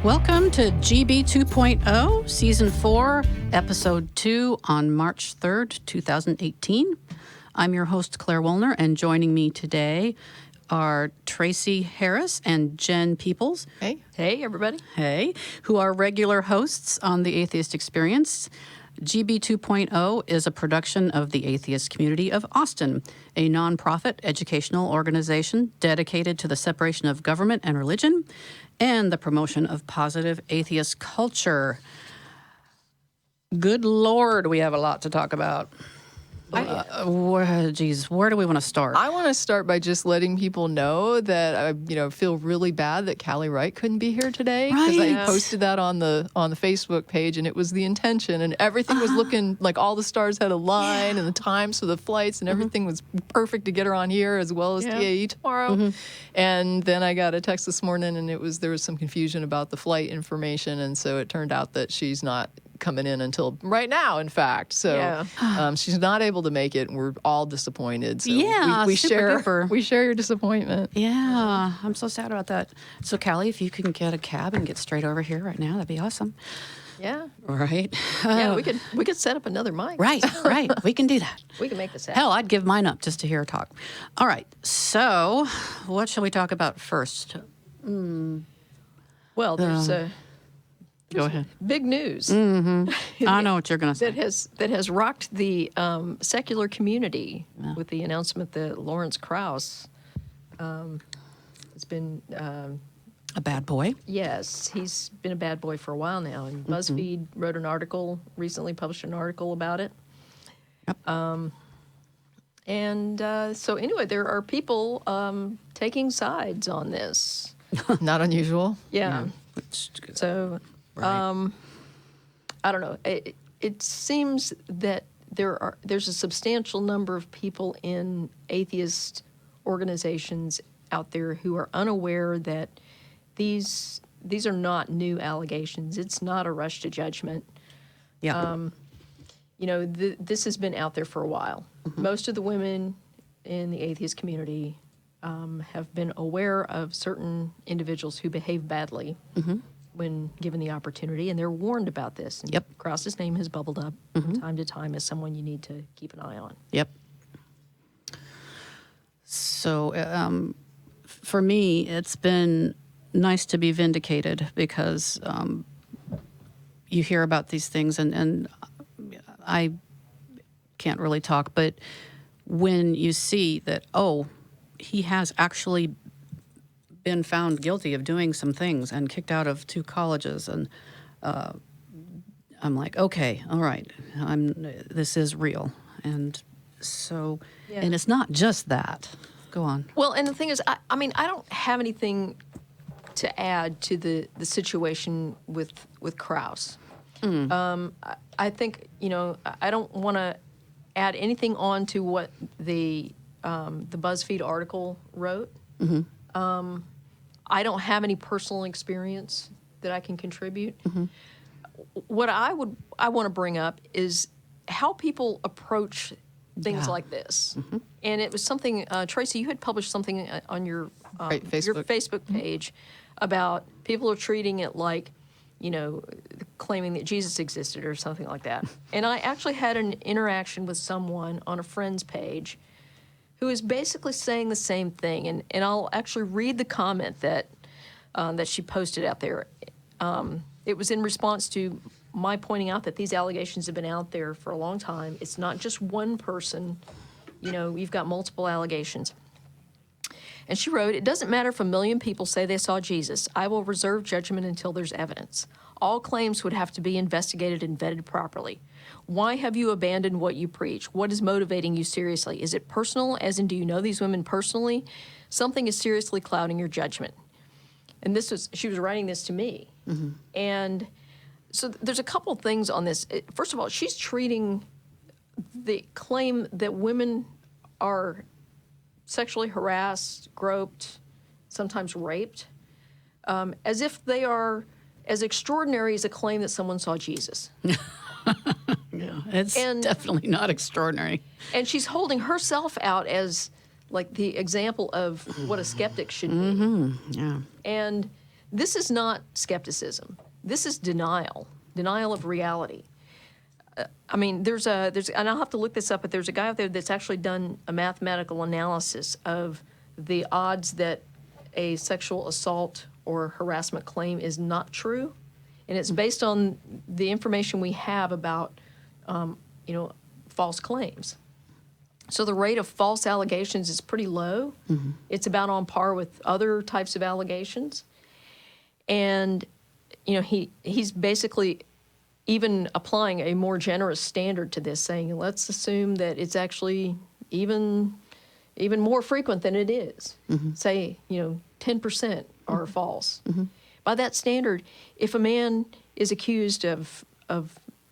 Welcome to GB 2.0, Season 4, Episode 2 on March 3rd, 2018. I'm your host, Clare Wuellner, and joining me today are Tracie Harris and Jen Peeples. Hey. Hey, everybody. Hey, who are regular hosts on the Atheist Experience. GB 2.0 is a production of the Atheist Community of Austin, a nonprofit educational organization dedicated to the separation of government and religion and the promotion of positive atheist culture. Good Lord, we have a lot to talk about. Where do we want to start? I want to start by just letting people know that I, feel really bad that Callie Wright couldn't be here today because I posted that on the Facebook page, and it was the intention, and everything was looking like all the stars had aligned, and the times for the flights, and everything was perfect to get her on here as well as DAE tomorrow. And then I got a text this morning, and there was some confusion about the flight information, and so it turned out that she's not coming in until right now, in fact. So she's not able to make it, and we're all disappointed. So we share your disappointment. Yeah, I'm so sad about that. So Callie, if you can get a cab and get straight over here right now, that'd be awesome. Yeah. Right. Yeah, we could set up another mic. Right. We can do that. We can make this happen. Hell, I'd give mine up just to hear her talk. All right. So, what shall we talk about first? Well, there's Go ahead. big news. I know what you're going to say. that has rocked the secular community with the announcement that Lawrence Krauss has been A bad boy. Yes, he's been a bad boy for a while now. And BuzzFeed wrote an article, recently published an article about it. Yep. So anyway, there are people taking sides on this. Not unusual. Yeah. So, Right. I don't know. It seems that there's a substantial number of people in atheist organizations out there who are unaware that these are not new allegations. It's not a rush to judgment. Yeah. This has been out there for a while. Most of the women in the atheist community have been aware of certain individuals who behave badly when given the opportunity, and they're warned about this. And Krauss's name has bubbled up from time to time as someone you need to keep an eye on. Yep. So, for me, it's been nice to be vindicated because you hear about these things, and I can't really talk, but when you see that, he has actually been found guilty of doing some things and kicked out of 2 colleges, and I'm like, okay, all right, this is real, and so, and it's not just that. Go on. Well, and the thing is, I mean, I don't have anything to add to the situation with Krauss. I think I don't want to add anything on to what the BuzzFeed article wrote. I don't have any personal experience that I can contribute. What I want to bring up is how people approach things like this. And it was something, Tracie, you had published something on your Facebook page about people are treating it like, claiming that Jesus existed or something like that. And I actually had an interaction with someone on a friend's page who is basically saying the same thing. And I'll actually read the comment that she posted out there. It was in response to my pointing out that these allegations have been out there for a long time. It's not just one person. You've got multiple allegations. And she wrote, "It doesn't matter if 1 million people say they saw Jesus. I will reserve judgment until there's evidence. All claims would have to be investigated and vetted properly. Why have you abandoned what you preach? What is motivating you seriously? Is it personal, as in do you know these women personally? Something is seriously clouding your judgment." And she was writing this to me. And so there's a couple things on this. First of all, she's treating the claim that women are sexually harassed, groped, sometimes raped, as if they are as extraordinary as a claim that someone saw Jesus. It's definitely not extraordinary. And she's holding herself out as like the example of what a skeptic should be. Yeah. And this is not skepticism. This is denial of reality. I mean, there's, and I'll have to look this up, but there's a guy out there that's actually done a mathematical analysis of the odds that a sexual assault or harassment claim is not true, and it's based on the information we have about, false claims. So the rate of false allegations is pretty low. It's about on par with other types of allegations, and he's basically even applying a more generous standard to this, saying, let's assume that it's actually even more frequent than it is. Say, 10% are false. By that standard, if a man is accused of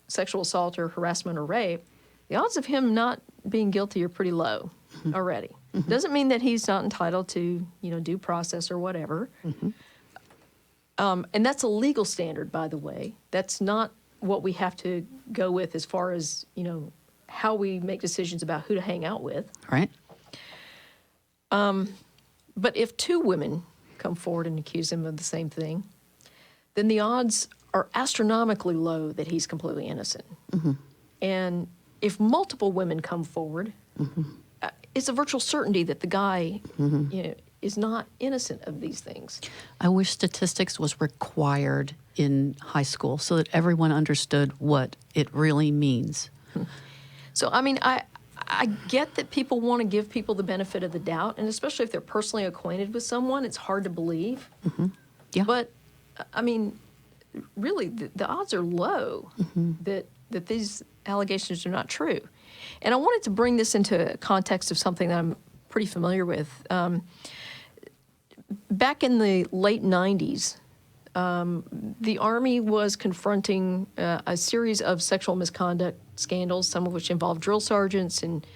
sexual assault or harassment or rape, the odds of him not being guilty are pretty low already. Doesn't mean that he's not entitled to, due process or whatever. And that's a legal standard, by the way. That's not what we have to go with as far as, how we make decisions about who to hang out with. Right. But if two women come forward and accuse him of the same thing, then the odds are astronomically low that he's completely innocent. And if multiple women come forward, it's a virtual certainty that the guy is not innocent of these things. I wish statistics was required in high school so that everyone understood what it really means. So, I mean, I get that people want to give people the benefit of the doubt, and especially if they're personally acquainted with someone, it's hard to believe. Yeah. But, I mean, really, the odds are low that these allegations are not true. And I wanted to bring this into context of something that I'm pretty familiar with. Back in the late 90s, the Army was confronting a series of sexual misconduct scandals, some of which involved drill sergeants and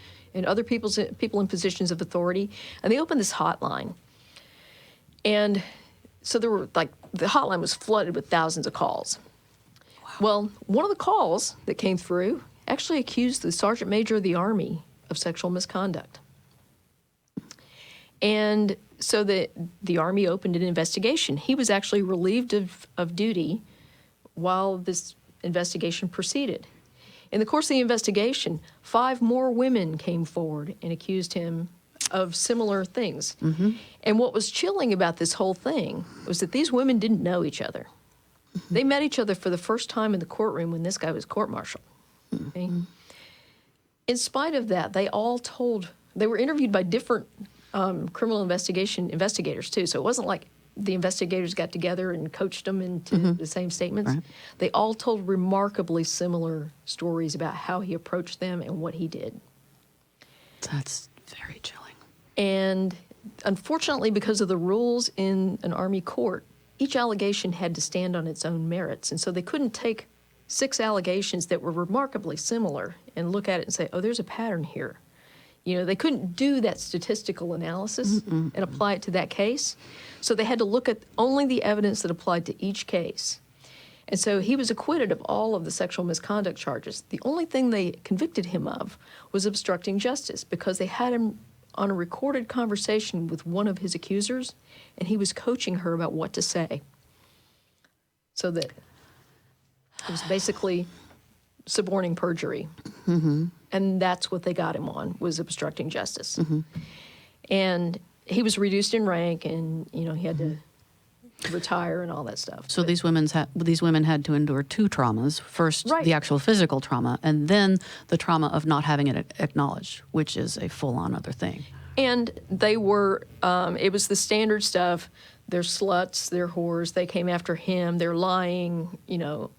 other people in positions of authority. And they opened this hotline. And so there were, the hotline was flooded with thousands of calls. Wow. Well, one of the calls that came through actually accused the Sergeant Major of the Army of sexual misconduct. And so the Army opened an investigation. He was actually relieved of duty while this investigation proceeded. In the course of the investigation, 5 more women came forward and accused him of similar things. And what was chilling about this whole thing was that these women didn't know each other. They met each other for the first time in the courtroom when this guy was court-martialed. Okay? In spite of that, they were interviewed by different criminal investigation investigators too. So it wasn't like the investigators got together and coached them into the same statements. Right. They all told remarkably similar stories about how he approached them and what he did. That's very chilling. And unfortunately, because of the rules in an Army court, each allegation had to stand on its own merits. And so they couldn't take 6 allegations that were remarkably similar and look at it and say, oh, there's a pattern here. They couldn't do that statistical analysis and apply it to that case. So they had to look at only the evidence that applied to each case. And so he was acquitted of all of the sexual misconduct charges. The only thing they convicted him of was obstructing justice, because they had him on a recorded conversation with one of his accusers, and he was coaching her about what to say. So that it was basically suborning perjury. And that's what they got him on, was obstructing justice. And he was reduced in rank, and he had to retire and all that stuff. So these women had to endure 2 traumas. First, the actual physical trauma, and then the trauma of not having it acknowledged, which is a full-on other thing. And they were, it was the standard stuff. They're sluts, they're whores, they came after him, they're lying,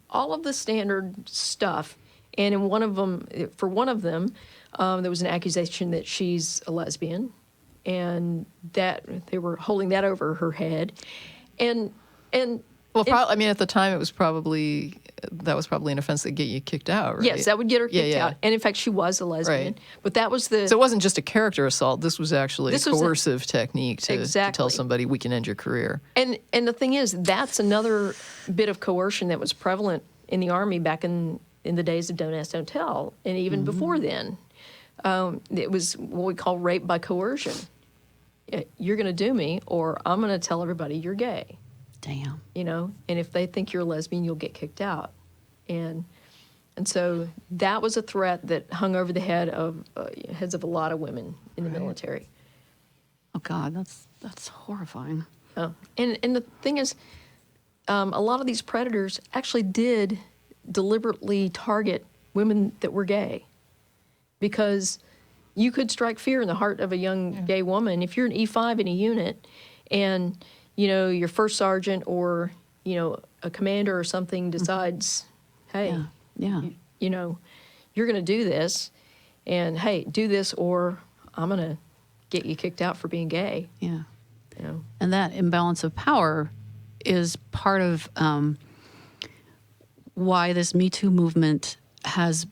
all of the standard stuff. And in one of them, for one of them, there was an accusation that she's a lesbian, and that they were holding that over her head. And well, probably, at the time, that was probably an offense that get you kicked out, right? Yes, that would get her kicked out. And in fact, she was a lesbian. Right. But that was so it wasn't just a character assault. This was actually a coercive technique to tell somebody, we can end your career. And the thing is, that's another bit of coercion that was prevalent in the Army back in the days of Don't Ask, Don't Tell, and even before then. It was what we call rape by coercion. You're going to do me, or I'm going to tell everybody you're gay. Damn. you know, and if they think you're a lesbian, you'll get kicked out. And so that was a threat that hung over the heads of a lot of women in the military. Oh God, that's horrifying. Oh. And the thing is, a lot of these predators actually did deliberately target women that were gay, because you could strike fear in the heart of a young gay woman if you're an E5 in a unit, and you know your first sergeant or you know a commander or something decides, hey, Yeah. you know, you're going to do this, and hey, do this or I'm going to get you kicked out for being gay. Yeah. You know. And that imbalance of power is part of why this Me Too movement has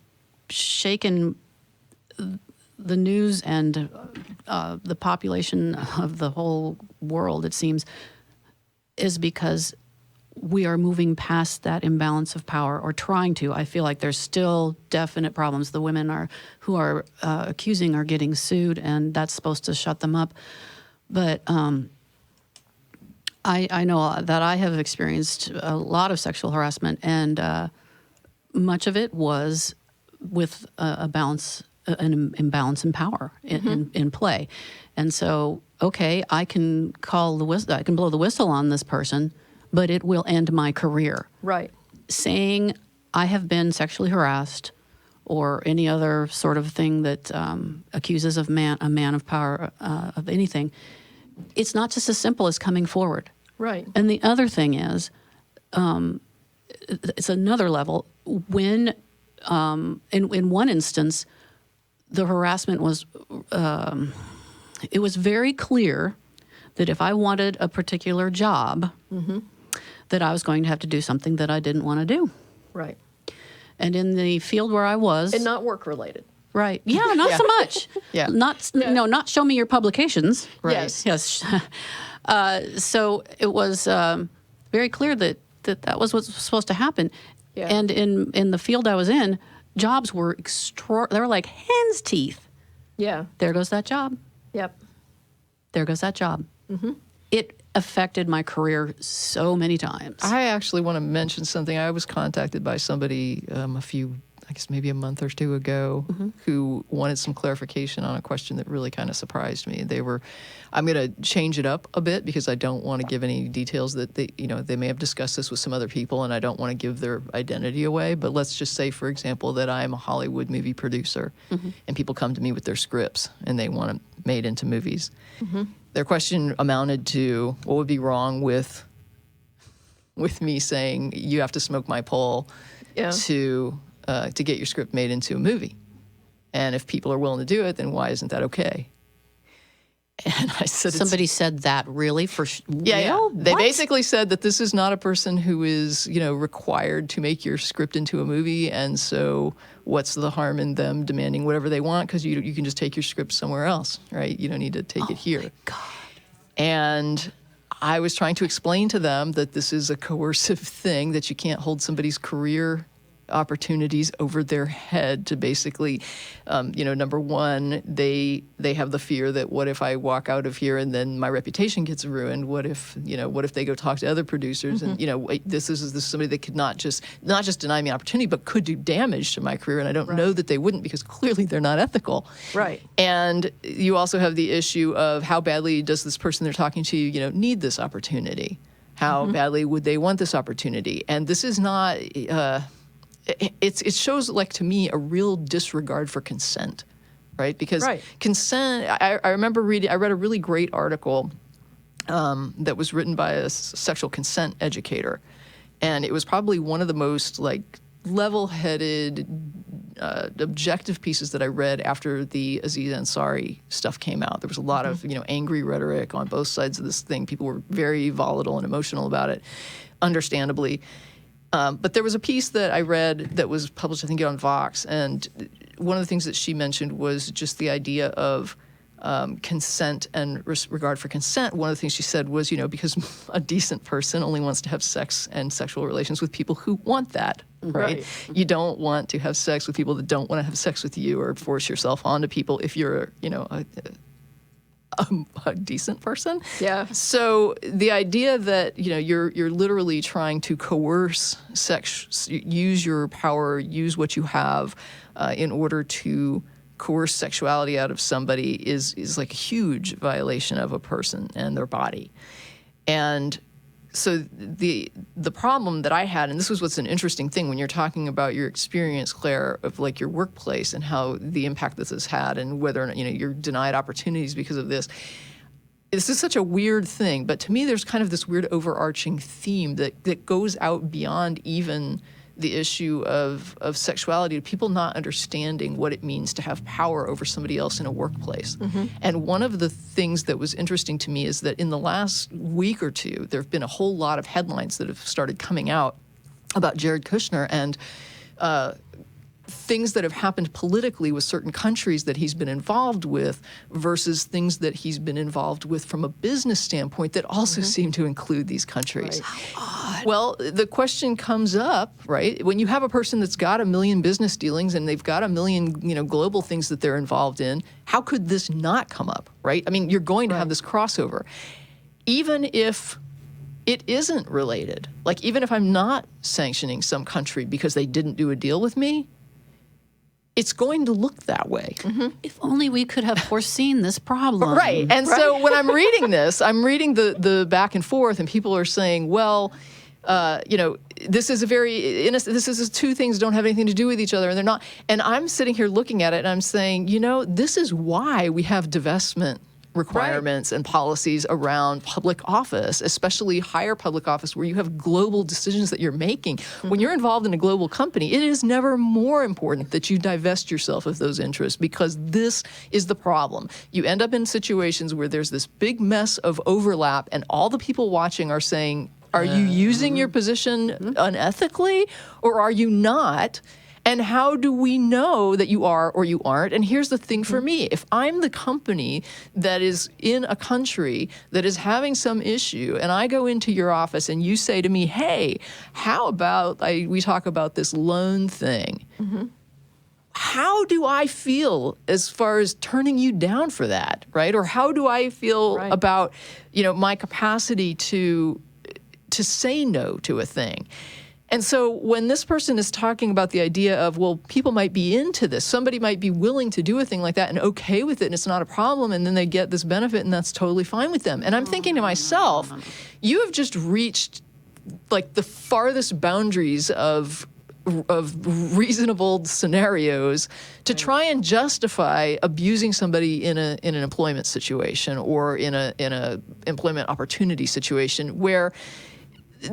shaken the news and the population of the whole world, it seems, is because we are moving past that imbalance of power, or trying to. I feel like there's still definite problems. The women who are accusing are getting sued, and that's supposed to shut them up. But I know that I have experienced a lot of sexual harassment, and much of it was with an imbalance in power in play. And so, okay, I can blow the whistle on this person, but it will end my career. Right. Saying I have been sexually harassed or any other sort of thing that accuses a man of power of anything, it's not just as simple as coming forward. Right. And the other thing is, it's another level. When, in one instance, the harassment was, it was very clear that if I wanted a particular job, that I was going to have to do something that I didn't want to do. Right. And in the field where I was, And not work related. right? Yeah, not so much. Yeah. Not show me your publications. Right. Yes. So it was very clear that was what's supposed to happen. Yeah. And in the field I was in, jobs were they were like hen's teeth. Yeah. There goes that job. Yep. There goes that job. It affected my career so many times. I actually want to mention something. I was contacted by somebody maybe a month or two ago, who wanted some clarification on a question that really kind of surprised me. I'm going to change it up a bit because I don't want to give any details that they may have discussed this with some other people, and I don't want to give their identity away. But let's just say, for example, that I'm a Hollywood movie producer, and people come to me with their scripts and they want them made into movies. Their question amounted to, what would be wrong with me saying you have to smoke my pole to get your script made into a movie? And if people are willing to do it, then why isn't that okay? And I said, Somebody said that really for yeah. They basically said that this is not a person who is, required to make your script into a movie, and so what's the harm in them demanding whatever they want? Because you can just take your script somewhere else, right? You don't need to take it here. My God. And I was trying to explain to them that this is a coercive thing, that you can't hold somebody's career opportunities over their head to basically, number one, they have the fear that what if I walk out of here and then my reputation gets ruined? What if they go talk to other producers and, this is somebody that could not just deny me an opportunity, but could do damage to my career. And I don't know that they wouldn't, because clearly they're not ethical. Right. And you also have the issue of how badly does this person they're talking to, need this opportunity? How badly would they want this opportunity? And this is not, it shows, like, to me, a real disregard for consent, right? Because consent, I remember I read a really great article that was written by a sexual consent educator. And it was probably one of the most, level-headed, objective pieces that I read after the Aziz Ansari stuff came out. There was a lot of, angry rhetoric on both sides of this thing. People were very volatile and emotional about it, understandably. But there was a piece that I read that was published, I think, on Vox, and one of the things that she mentioned was just the idea of consent and regard for consent. One of the things she said was, because a decent person only wants to have sex and sexual relations with people who want that, right? You don't want to have sex with people that don't want to have sex with you, or force yourself onto people if you're, a decent person. Yeah. So the idea that, you know, you're literally trying to coerce use your power, use what you have in order to coerce sexuality out of somebody is like a huge violation of a person and their body. And so the problem that I had, and this was what's an interesting thing when you're talking about your experience, Claire, of like your workplace and how the impact this has had and whether or not, you know, you're denied opportunities because of this. This is such a weird thing, but to me there's kind of this weird overarching theme that goes out beyond even the issue of sexuality, people not understanding what it means to have power over somebody else in a workplace. And one of the things that was interesting to me is that in the last week or two, there have been a whole lot of headlines that have started coming out about Jared Kushner and things that have happened politically with certain countries that he's been involved with versus things that he's been involved with from a business standpoint that also seem to include these countries. Right. Well, the question comes up, right? When you have a person that's got 1 million business dealings and they've got 1 million, you know, global things that they're involved in, how could this not come up, right? I mean, you're going to have this crossover. Even if it isn't related, like even if I'm not sanctioning some country because they didn't do a deal with me, it's going to look that way. If only we could have foreseen this problem. Right. And so when I'm reading this, I'm reading the back and forth, and people are saying, well, you know, this is a very innocent, this is two things don't have anything to do with each other, and they're not. And I'm sitting here looking at it, and I'm saying, you know, this is why we have divestment requirements and policies around public office, especially higher public office where you have global decisions that you're making. When you're involved in a global company, it is never more important that you divest yourself of those interests, because this is the problem. You end up in situations where there's this big mess of overlap and all the people watching are saying, are you using your position unethically or are you not? And how do we know that you are or you aren't? And here's the thing for me. If I'm the company that is in a country that is having some issue and I go into your office and you say to me, hey, how about we talk about this loan thing? How do I feel as far as turning you down for that, right? Or how do I feel about, you know, my capacity to say no to a thing? And so when this person is talking about the idea of, well, people might be into this, somebody might be willing to do a thing like that and okay with it, and it's not a problem, and then they get this benefit, and that's totally fine with them. And I'm thinking to myself, you have just reached like the farthest boundaries of reasonable scenarios to try and justify abusing somebody in an employment situation or in a employment opportunity situation where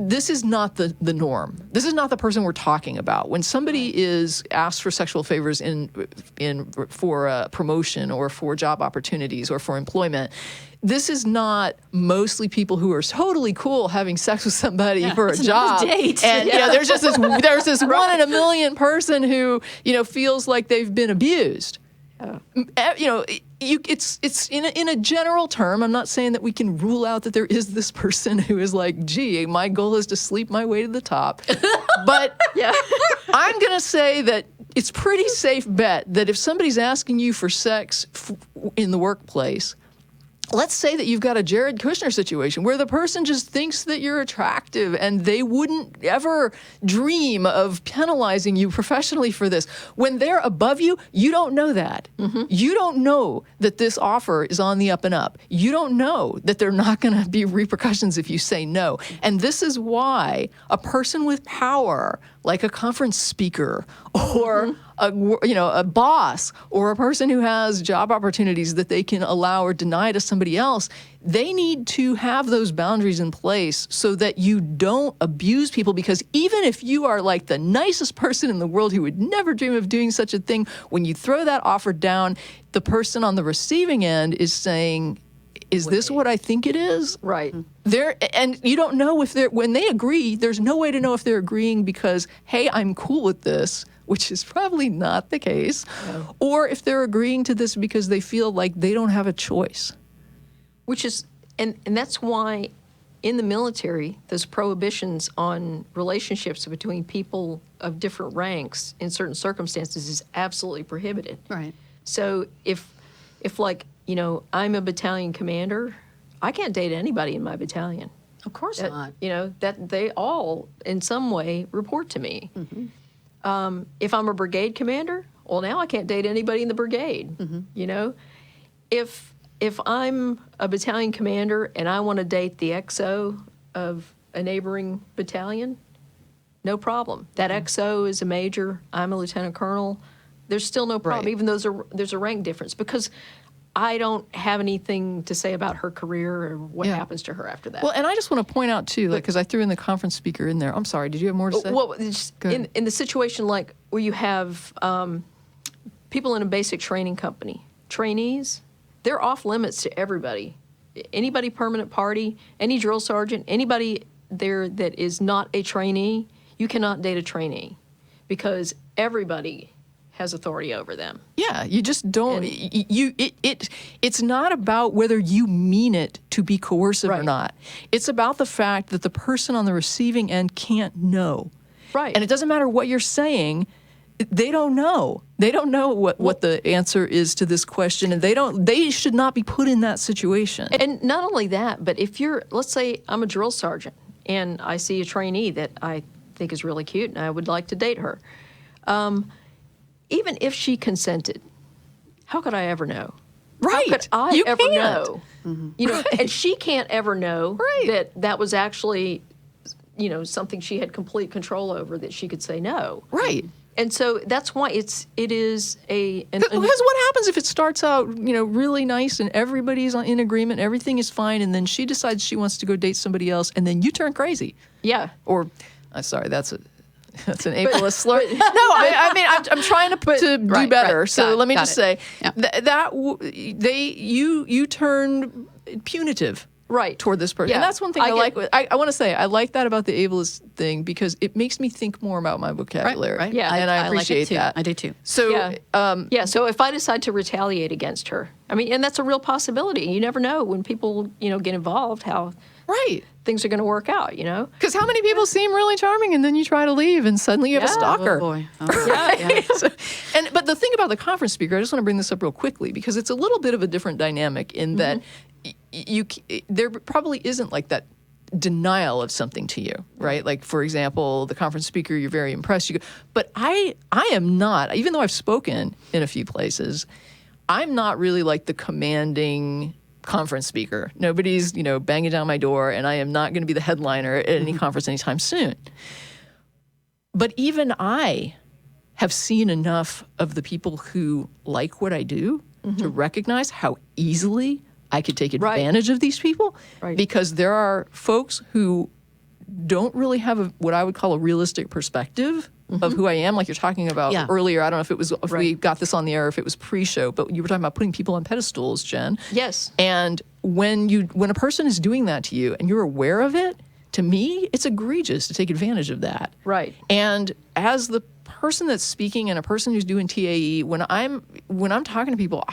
this is not the norm. This is not the person we're talking about. When somebody is asked for sexual favors for promotion or for job opportunities or for employment, this is not mostly people who are totally cool having sex with somebody for a job. Date. And you know, there's this 1 in a million person who, you know, feels like they've been abused. You know, it's in a general term. I'm not saying that we can rule out that there is this person who is like, gee, my goal is to sleep my way to the top. But I'm going to say that it's pretty safe bet that if somebody's asking you for sex in the workplace, let's say that you've got a Jared Kushner situation where the person just thinks that you're attractive and they wouldn't ever dream of penalizing you professionally for this. When they're above you, you don't know that. You don't know that this offer is on the up and up. You don't know that there are not going to be repercussions if you say no. And this is why a person with power, like a conference speaker or a boss or a person who has job opportunities that they can allow or deny to somebody else, they need to have those boundaries in place so that you don't abuse people. Because even if you are like the nicest person in the world who would never dream of doing such a thing, when you throw that offer down, the person on the receiving end is saying, is this what I think it is? Right. And you don't know if when they agree, there's no way to know if they're agreeing because, hey, I'm cool with this, which is probably not the case, or if they're agreeing to this because they feel like they don't have a choice. Which is, and that's why in the military, those prohibitions on relationships between people of different ranks in certain circumstances is absolutely prohibited. Right. So if like I'm a battalion commander. I can't date anybody in my battalion. Of course not. That they all in some way report to me. If I'm a brigade commander, well, now I can't date anybody in the brigade. If I'm a battalion commander and I want to date the XO of a neighboring battalion, no problem. That XO is a major. I'm a lieutenant colonel. There's still no problem, Right. even though there's a rank difference, because I don't have anything to say about her career or what happens to her after that. Well, and I just want to point out too, because I threw in the conference speaker in there. I'm sorry. Did you have more to say? Well, in the situation like where you have people in a basic training company, trainees, they're off limits to everybody. Anybody permanent party, any drill sergeant, anybody there that is not a trainee, you cannot date a trainee because everybody has authority over them. Yeah, you just don't. It's not about whether you mean it to be coercive or Right. not. It's about the fact that the person on the receiving end can't know. Right. And it doesn't matter what you're saying. They don't know. They don't know what the answer is to this question, and they should not be put in that situation. And not only that, but if let's say I'm a drill sergeant and I see a trainee that I think is really cute and I would like to date her. Even if she consented, how could I ever know? Right. How could I You ever can't. know? And she can't ever know that was actually, something she had complete control over, that she could say no. Right. And so that's why it is Because what happens if it starts out, really nice and everybody's in agreement, everything is fine, and then she decides she wants to go date somebody else, and then you turn crazy? Yeah. Or, sorry, that's an ableist slur. No, I mean, I'm trying to do right, better. right. So let me Got just it. say you turn punitive. Right. Toward this person. Yeah. And that's one thing I like. I want to say, I like that about the ableist thing because it makes me think more about my vocabulary. Right. Yeah. And I like it appreciate too. that. I do too. So, yeah. So if I decide to retaliate against her, and that's a real possibility. You never know when people, get involved, how right. things are going to work out, Because how many people seem really charming and then you try to leave and suddenly you have a stalker. Oh boy. Yeah. But the thing about the conference speaker, I just want to bring this up real quickly because it's a little bit of a different dynamic in that there probably isn't like that denial of something to you, right? Like, for example, the conference speaker, you're very impressed. But I am not, even though I've spoken in a few places, I'm not really like the commanding conference speaker. Nobody's, banging down my door, and I am not going to be the headliner at any conference anytime soon. But even I have seen enough of the people who like what I do to recognize how easily I could take advantage of these people, because there are folks who don't really have what I would call a realistic perspective of who I am, like you're talking about earlier. I don't know if it was if we got this on the air, if it was pre-show, but you were talking about putting people on pedestals, Jen. Yes. And when a person is doing that to you and you're aware of it, to me, it's egregious to take advantage of that. Right. And as the person that's speaking and a person who's doing TAE, when I'm talking to people,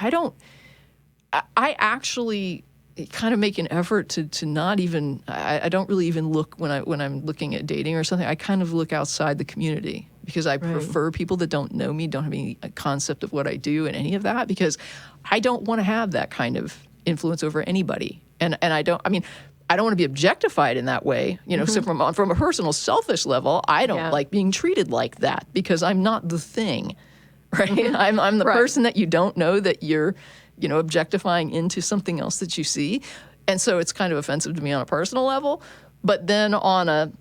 I actually kind of make an effort to not even, I don't really even look when I'm looking at dating or something. I kind of look outside the community because I prefer people that don't know me, don't have any concept of what I do and any of that, because I don't want to have that kind of influence over anybody. And I don't want to be objectified in that way. So from a personal selfish level, I don't like being treated like that because I'm not the thing, right? I'm the person that you don't know that you're objectifying into something else that you see. And so it's kind of offensive to me on a personal level. But then on a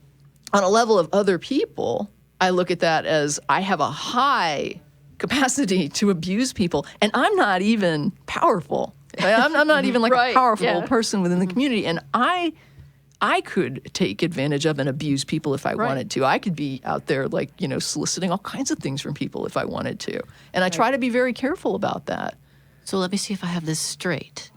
level of other people, I look at that as I have a high capacity to abuse people, and I'm not even powerful. I'm not even like a powerful person within the community. And I could take advantage of and abuse people if I wanted to. I could be out there soliciting all kinds of things from people if I wanted to. And I try to be very careful about that. So let me see if I have this straight.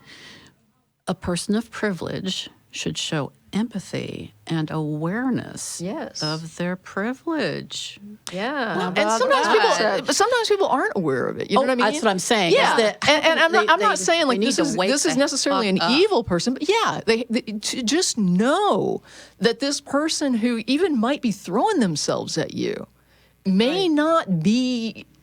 A person of privilege should show empathy and awareness of their privilege. Yeah. And sometimes people aren't aware of it. You know what I mean? That's what I'm saying. Yeah. And I'm not saying like this is necessarily an evil person, but they to just know that this person who even might be throwing themselves at you may not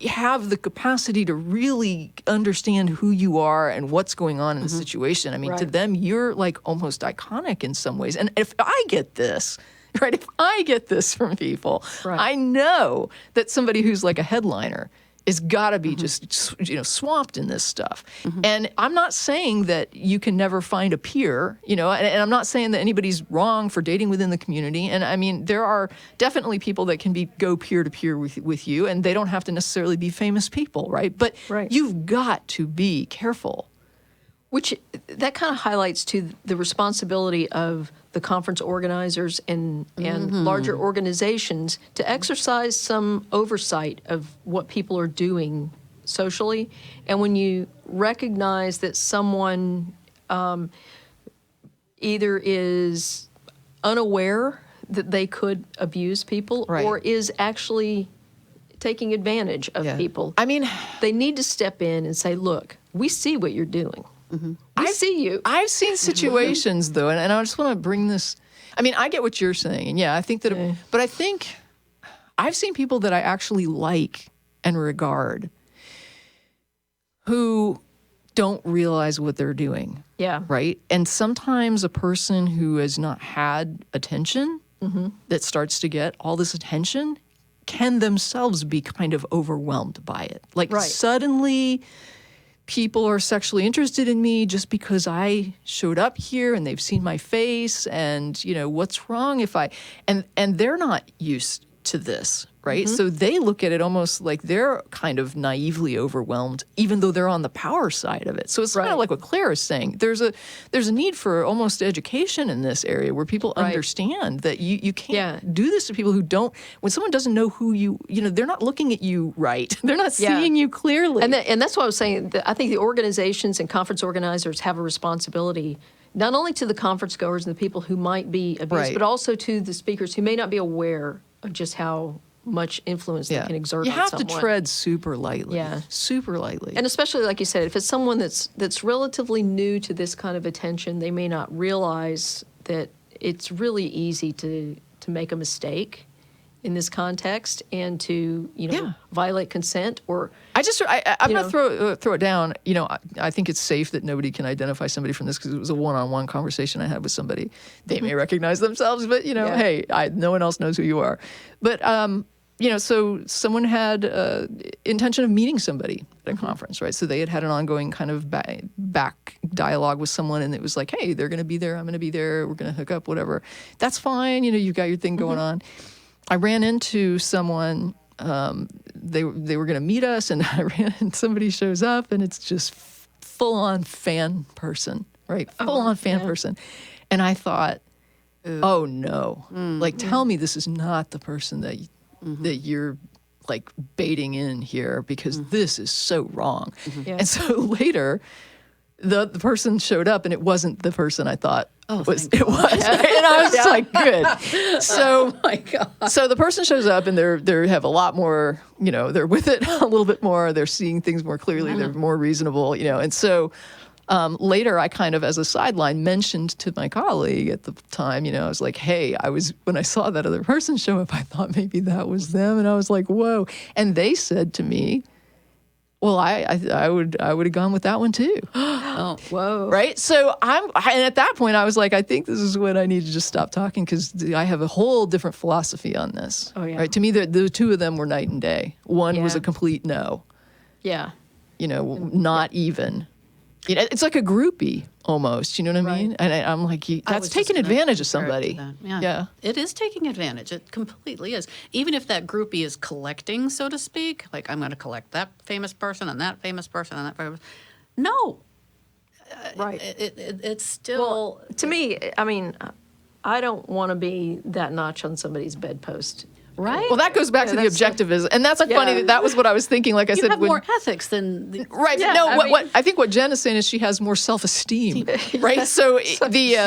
have the capacity to really understand who you are and what's going on in the situation. I mean, to them, you're like almost iconic in some ways. And if I get this, right, if I get this from people, I know that somebody who's like a headliner is got to be just, swamped in this stuff. And I'm not saying that you can never find a peer, and I'm not saying that anybody's wrong for dating within the community. And I mean, there are definitely people that can go peer to peer with you, and they don't have to necessarily be famous people, right? But you've got to be careful. Which that kind of highlights to the responsibility of the conference organizers and larger organizations to exercise some oversight of what people are doing socially. And when you recognize that someone either is unaware that they could abuse people or is actually taking advantage of people, I mean, they need to step in and say, look, we see what you're doing. I see you. I've seen situations, though, and I just want to bring this. I mean, I get what you're saying, and I think that, but I think I've seen people that I actually like and regard who don't realize what they're doing. Yeah. Right? And sometimes a person who has not had attention that starts to get all this attention can themselves be kind of overwhelmed by it. Like suddenly people are sexually interested in me just because I showed up here and they've seen my face, and what's wrong if I and they're not used to this, right? So they look at it almost like they're kind of naively overwhelmed, even though they're on the power side of it. So it's kind of like what Claire is saying. There's a need for almost education in this area where people understand that you can't do this to people who don't. When someone doesn't know who they're not looking at you right. They're not seeing you clearly. And that's what I was saying. I think the organizations and conference organizers have a responsibility not only to the conference goers and the people who might be abused, but also to the speakers who may not be aware of just how much influence they can exert on someone. You have to tread super lightly. Super lightly. And especially, like you said, if it's someone that's relatively new to this kind of attention, they may not realize that it's really easy to make a mistake in this context and to violate consent or. I'm going to throw it down. I think it's safe that nobody can identify somebody from this because it was a one-on-one conversation I had with somebody. They may recognize themselves, but hey, no one else knows who you are. But so someone had intention of meeting somebody at a conference, right? So they had an ongoing kind of back dialogue with someone, and it was like, hey, they're going to be there, I'm going to be there, we're going to hook up, whatever. That's fine. You've got your thing going on. I ran into someone. They were going to meet us, and I ran, and somebody shows up, and it's just full-on fan person, right? Full-on fan person. And I thought, oh no, tell me this is not the person that you're like baiting in here, because this is so wrong. And so later, the person showed up, and it wasn't the person I thought it was. And I was like, good. So, my God. So the person shows up, and they have a lot more, they're with it a little bit more. They're seeing things more clearly. They're more reasonable, And so later, I kind of, as a sideline, mentioned to my colleague at the time, I was like, hey, when I saw that other person show up, I thought maybe that was them. And I was like, whoa. And they said to me, well, I would have gone with that one too. Oh, whoa! Right. So and at that point I was like, I think this is when I need to just stop talking, because I have a whole different philosophy on this. Oh yeah. Right. To me, the two of them were night and day. One was a complete no. Yeah. Not even. It's like a groupie almost. You know what I mean? And I'm like, that's taking advantage of somebody. Yeah. It is taking advantage. It completely is. Even if that groupie is collecting, so to speak, like I'm going to collect that famous person and that famous person and that famous. No. Right. It's still. Well, to me, I mean, I don't want to be that notch on somebody's bedpost. Right. Well, that goes back to the objectivism, and that's funny. That was what I was thinking. Like I said, have more ethics than right. Yeah, no, what I think what Jen is saying is she has more self-esteem, right? So the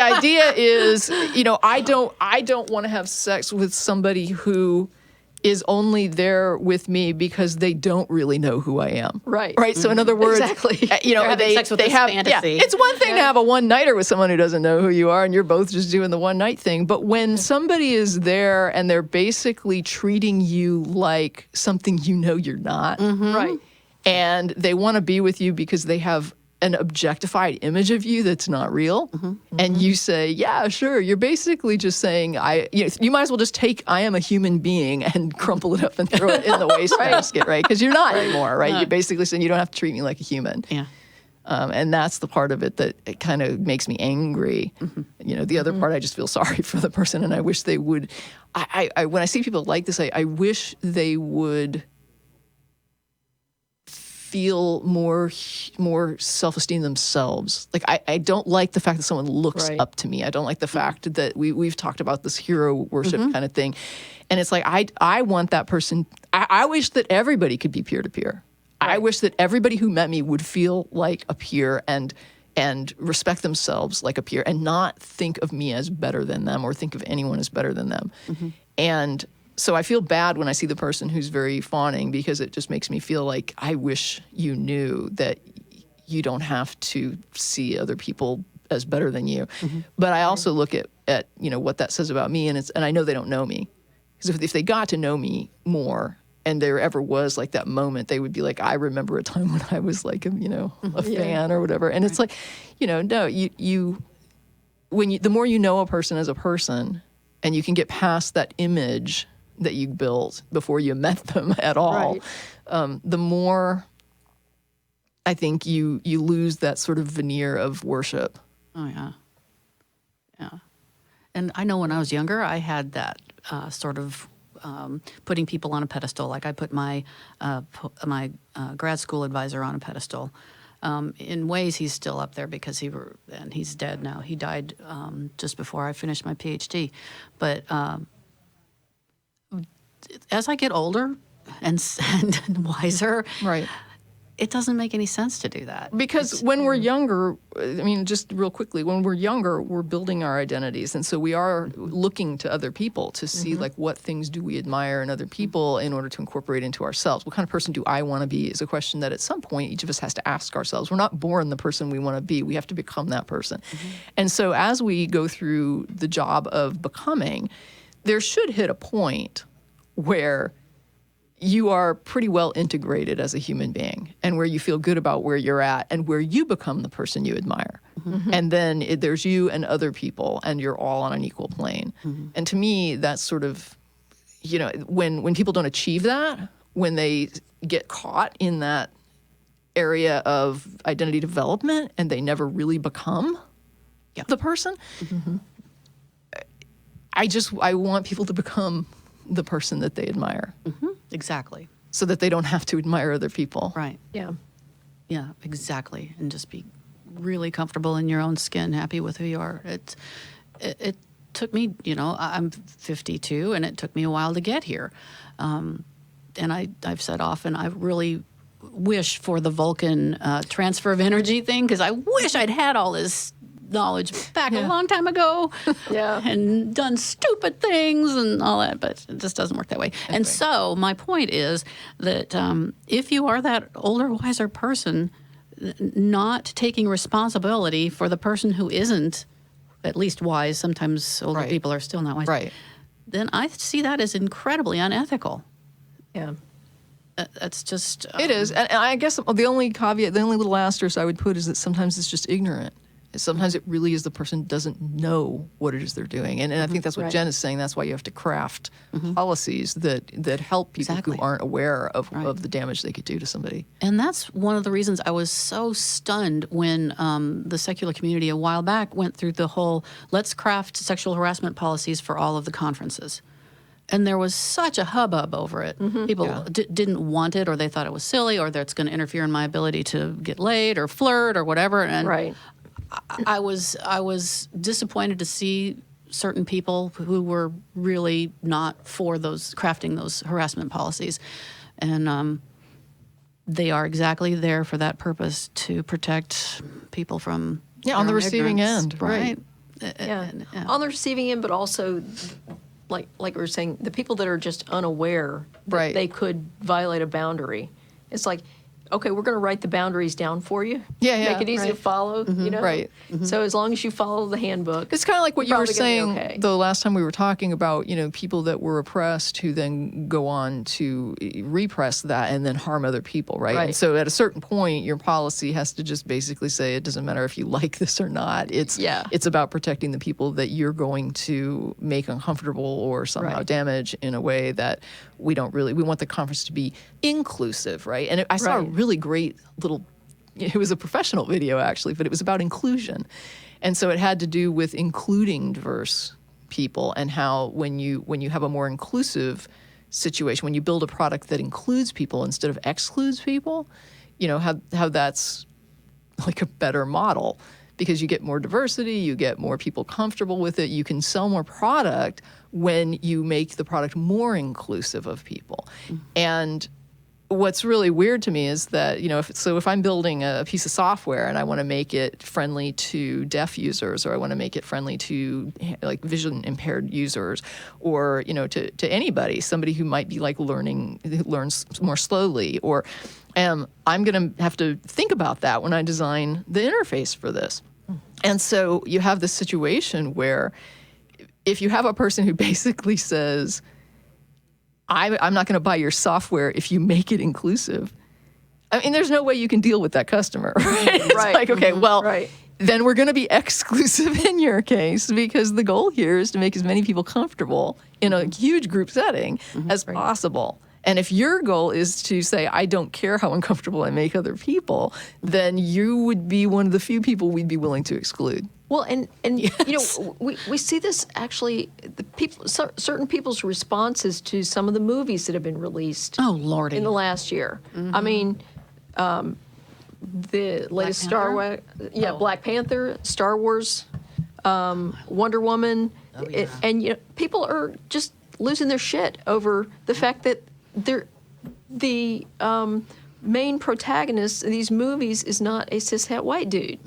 idea is, I don't want to have sex with somebody who is only there with me because they don't really know who I am. Right. Right. So in other words, Exactly. you know, They're having sex with they this have, fantasy. yeah, it's one thing to have a one-nighter with someone who doesn't know who you are and you're both just doing the one-night thing. But when somebody is there and they're basically treating you like something you know you're not, Right. and they want to be with you because they have an objectified image of you that's not real, and you say, yeah, sure, you're basically just saying, you might as well just take I am a human being and crumple it up and throw it in the wastebasket, right? Because you're not anymore, right? You're basically saying you don't have to treat me like a human. Yeah. And that's the part of it that it kind of makes me angry. You know, the other part, I just feel sorry for the person, and I wish they would. I when I see people like this, I wish they would feel more self-esteem themselves. Like I don't like the fact that someone looks Right. up to me. I don't like the fact that we've talked about this hero worship kind of thing, and it's like I want that person. I wish that everybody could be peer-to-peer. I wish that everybody who met me would feel like a peer and respect themselves like a peer and not think of me as better than them or think of anyone as better than them. And so I feel bad when I see the person who's very fawning, because it just makes me feel like I wish you knew that you don't have to see other people as better than you. But I also look at you know what that says about me, and I know they don't know me, because if they got to know me more and there ever was like that moment, they would be like, I remember a time when I was like a fan or whatever. And it's like, no, the more you know a person as a person, and you can get past that image that you built before you met them at all, the more I think you lose that sort of veneer of worship. Oh, yeah. Yeah. And I know when I was younger, I had that sort of putting people on a pedestal. Like I put my grad school advisor on a pedestal. In ways, he's still up there because and he's dead now. He died just before I finished my PhD. But as I get older and wiser, Right. it doesn't make any sense to do that. Because when we're younger, I mean, just real quickly, when we're younger, we're building our identities. And so we are looking to other people to see, like, what things do we admire in other people in order to incorporate into ourselves. What kind of person do I want to be is a question that at some point each of us has to ask ourselves. We're not born the person we want to be. We have to become that person. And so as we go through the job of becoming, there should hit a point where you are pretty well integrated as a human being, and where you feel good about where you're at and where you become the person you admire. And then there's you and other people, and you're all on an equal plane. And to me, that's sort of, when people don't achieve that, when they get caught in that area of identity development and they never really become the person, I want people to become the person that they admire. Exactly. So that they don't have to admire other people. Right. Yeah. Yeah, exactly. And just be really comfortable in your own skin, happy with who you are. It took me, I'm 52, and it took me a while to get here. And I've said often, I really wish for the Vulcan transfer of energy thing, because I wish I'd had all this knowledge back a long time ago and done stupid things and all that, but it just doesn't work that way. So my point is that if you are that older, wiser person, not taking responsibility for the person who isn't at least wise, sometimes older people are still not wise, then I see that as incredibly unethical. Yeah. That's just... it is. And I guess the only caveat, the only little asterisk I would put is that sometimes it's just ignorant. Sometimes it really is the person doesn't know what it is they're doing. And I think that's what Jen is saying. That's why you have to craft policies that help people who aren't aware of the damage they could do to somebody. And that's one of the reasons I was so stunned when the secular community a while back went through the whole let's craft sexual harassment policies for all of the conferences. And there was such a hubbub over it. People didn't want it, or they thought it was silly, or that it's going to interfere in my ability to get laid or flirt or whatever. And I was disappointed to see certain people who were really not for crafting those harassment policies, and they are exactly there for that purpose, to protect people from on the receiving ignorance, end, right? On the receiving end, but also, like we were saying, the people that are just unaware that Right. they could violate a boundary. It's like, okay, we're going to write the boundaries down for you. Yeah, Make it easy to right. follow, you know? Right. So as long as you follow the handbook. It's kind of like what you were probably gonna be saying okay. the last time we were talking about, people that were oppressed who then go on to repress that and then harm other people, right? Right. And so at a certain point, your policy has to just basically say it doesn't matter if you like this or not. It's about protecting the people that you're going to make uncomfortable or somehow Right. damage in a way that we want the conference to be inclusive, right? And I saw a Right. really great little, it was a professional video actually, but it was about inclusion. And so it had to do with including diverse people and how when you have a more inclusive situation, when you build a product that includes people instead of excludes people, how that's like a better model because you get more diversity, you get more people comfortable with it, you can sell more product when you make the product more inclusive of people. And what's really weird to me is that, if I'm building a piece of software and I want to make it friendly to deaf users, or I want to make it friendly to like vision impaired users, or, to anybody, somebody who might be like learns more slowly, or I'm going to have to think about that when I design the interface for this. And so you have this situation where if you have a person who basically says, I'm not going to buy your software if you make it inclusive. I mean, there's no way you can deal with that customer, right? It's Right. like, okay, well, Right. then we're going to be exclusive in your case because the goal here is to make as many people comfortable in a huge group setting as possible. And if your goal is to say, I don't care how uncomfortable I make other people, then you would be one of the few people we'd be willing to exclude. Well, and Yes. we see this actually, certain people's responses to some of the movies that have been released Oh, Lordy. in the last year. I mean, the latest Star Wars, Black Panther, Star Wars, Wonder Woman, and people are just losing their shit over the fact that the main protagonist of these movies is not a cishet white dude,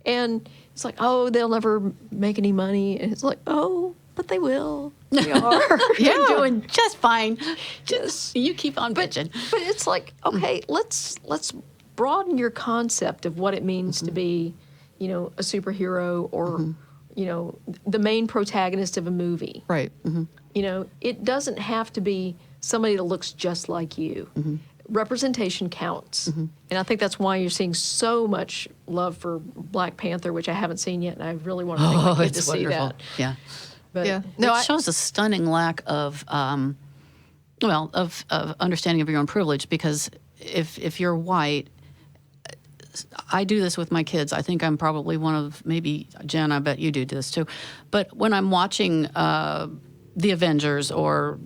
and it's like, oh, they'll never make any money, and it's like, oh, but they will. They are. You're doing just fine. Just you keep on bitching. But it's like, okay, let's broaden your concept of what it means to be, a superhero or, the main protagonist of a movie. Right. It doesn't have to be somebody that looks just like you. Representation counts. And I think that's why you're seeing so much love for Black Panther, which I haven't seen yet, and I really want to take my kid to see that. Yeah. But Yeah. It shows a stunning lack of, of understanding of your own privilege, because if you're white, I do this with my kids. I think I'm probably one of, maybe Jen, I bet you do this too. But when I'm watching The Avengers or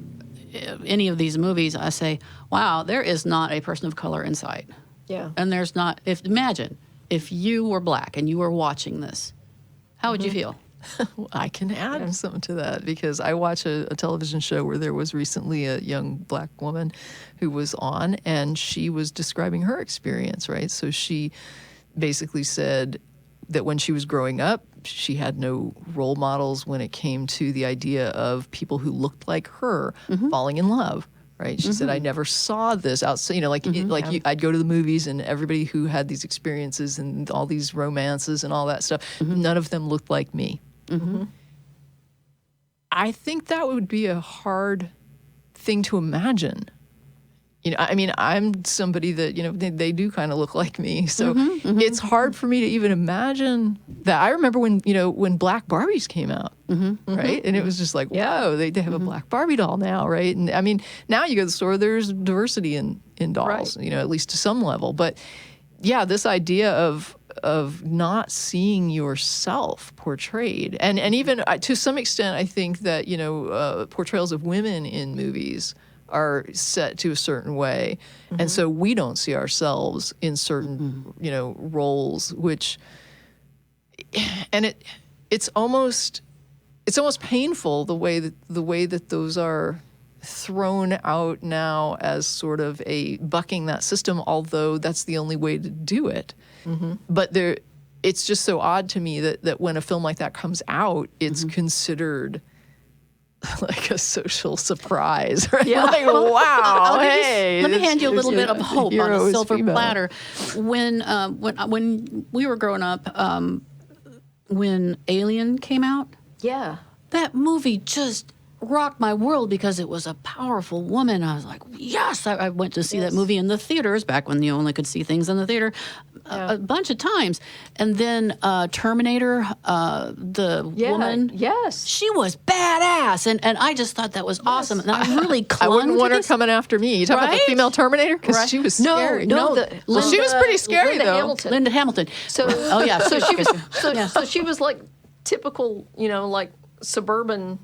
any of these movies, I say, wow, there is not a person of color inside. yeah. And there's not, imagine if you were black and you were watching this, how would you feel? I can add something to that because I watch a television show where there was recently a young black woman who was on, and she was describing her experience, right? So she basically said that when she was growing up, she had no role models when it came to the idea of people who looked like her falling in love. Right. She said, I never saw this outside, I'd go to the movies and everybody who had these experiences and all these romances and all that stuff, none of them looked like me. I think that would be a hard thing to imagine. I mean, I'm somebody that, they do kind of look like me. So it's hard for me to even imagine that. I remember when Black Barbies came out, right? And it was just like, whoa, they have a Black Barbie doll now, right? And I mean, now you go to the store, there's diversity in dolls, Right. at least to some level. But yeah, this idea of not seeing yourself portrayed. And even to some extent, I think that, portrayals of women in movies are set to a certain way. And so we don't see ourselves in certain, roles, which, and it's almost painful the way that those are thrown out now as sort of a bucking that system, although that's the only way to do it. But it's just so odd to me that when a film like that comes out, it's considered like a social surprise, right? Yeah. Like, wow, Let me hey. let me hand you a little bit of the hope on hero a is silver female. platter. When we were growing up, when Alien came out, Yeah. that movie just rocked my world because it was a powerful woman. I was like, yes, I went to see that movie in the theaters back when you only could see things in the theater a bunch of times. And then Terminator, the woman, Yes. she was badass. And I just thought that was awesome. And I really clung I wouldn't to want her this. coming after me. You talking about the Right? female Terminator? Because Right. she was No, scary. no, Well, she was pretty scary, Linda though. Hamilton. Linda Hamilton. So, oh, yeah. so she was, Yeah. so she was like typical, like suburban,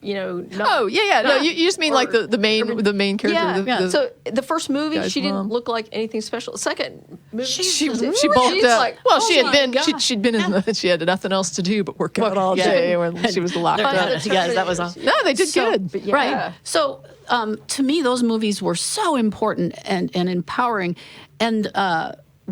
not, Oh, yeah. No, you just mean like the main character. yeah. the- So the first movie, guy's she didn't mom. look like anything special. Second movie, she she's bulked up. like, Well, oh she had my been God. she'd been in the she had nothing else to do but work out all yeah. day when she was locked Yeah, up. yes, that was awesome. No, they did So- good. But yeah. Right. So to me, those movies were so important and empowering. And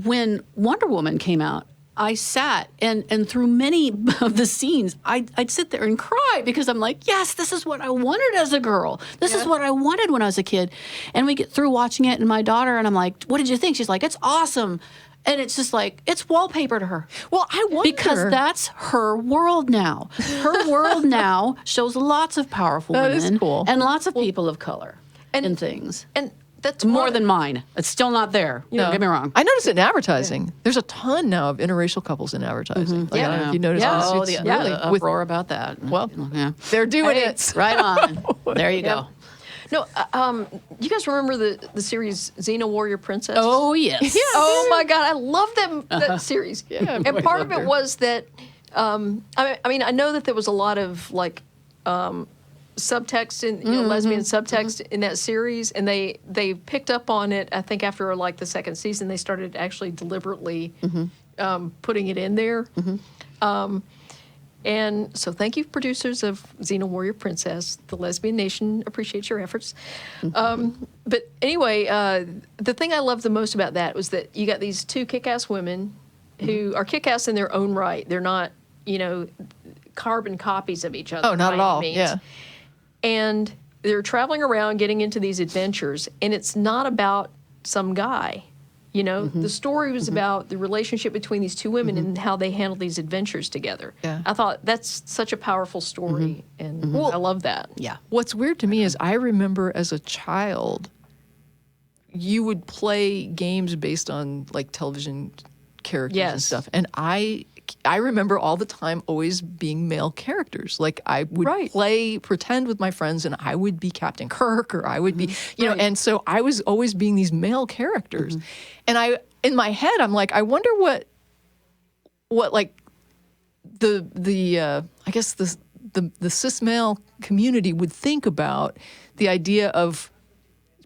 when Wonder Woman came out, I sat and through many of the scenes, I'd sit there and cry because I'm like, yes, this is what I wanted as a girl. This is what I wanted when I was a kid. And we get through watching it, and my daughter, and I'm like, what did you think? She's like, it's awesome. And it's just like, it's wallpaper to her. Well, I wonder Because that's her world now. Her world now shows lots of powerful That is women cool. and lots of people of color And- and things. and that's More one- than mine. It's still not there. Don't get me wrong. I noticed it in advertising. There's a ton now of interracial couples in advertising. Like, I don't know if you noticed Yeah. this. Oh, It's the really with uproar about that. well, yeah. they're doing Hey, it. Right on. There you go. No, you guys remember the series Xena Warrior Princess? Oh, yes. Oh my God, I love that series. Yeah, and I part of loved it her. was that I mean I know that there was a lot of like subtext in lesbian subtext in that series, and they picked up on it. I think after like the second season, they started actually deliberately putting it in there. And so thank you, producers of Xena Warrior Princess. The Lesbian Nation appreciates your efforts. But anyway, the thing I loved the most about that was that you got these two kick-ass women who are kick-ass in their own right. They're not, carbon copies of each other. Oh, not by at all. any means. Yeah. And they're traveling around getting into these adventures, and it's not about some guy. The story was about the relationship between these two women and how they handle these adventures together. Yeah. I thought that's such a powerful story, and I love that. Yeah. What's weird to me is I remember as a child, you would play games based on like television characters and Yes. stuff. And I remember all the time always being male characters. Like I would Right. pretend with my friends, and I would be Captain Kirk, or I would be, Right. and so I was always being these male characters. And in my head, I'm like, I wonder what like the I guess the cis male community would think about the idea of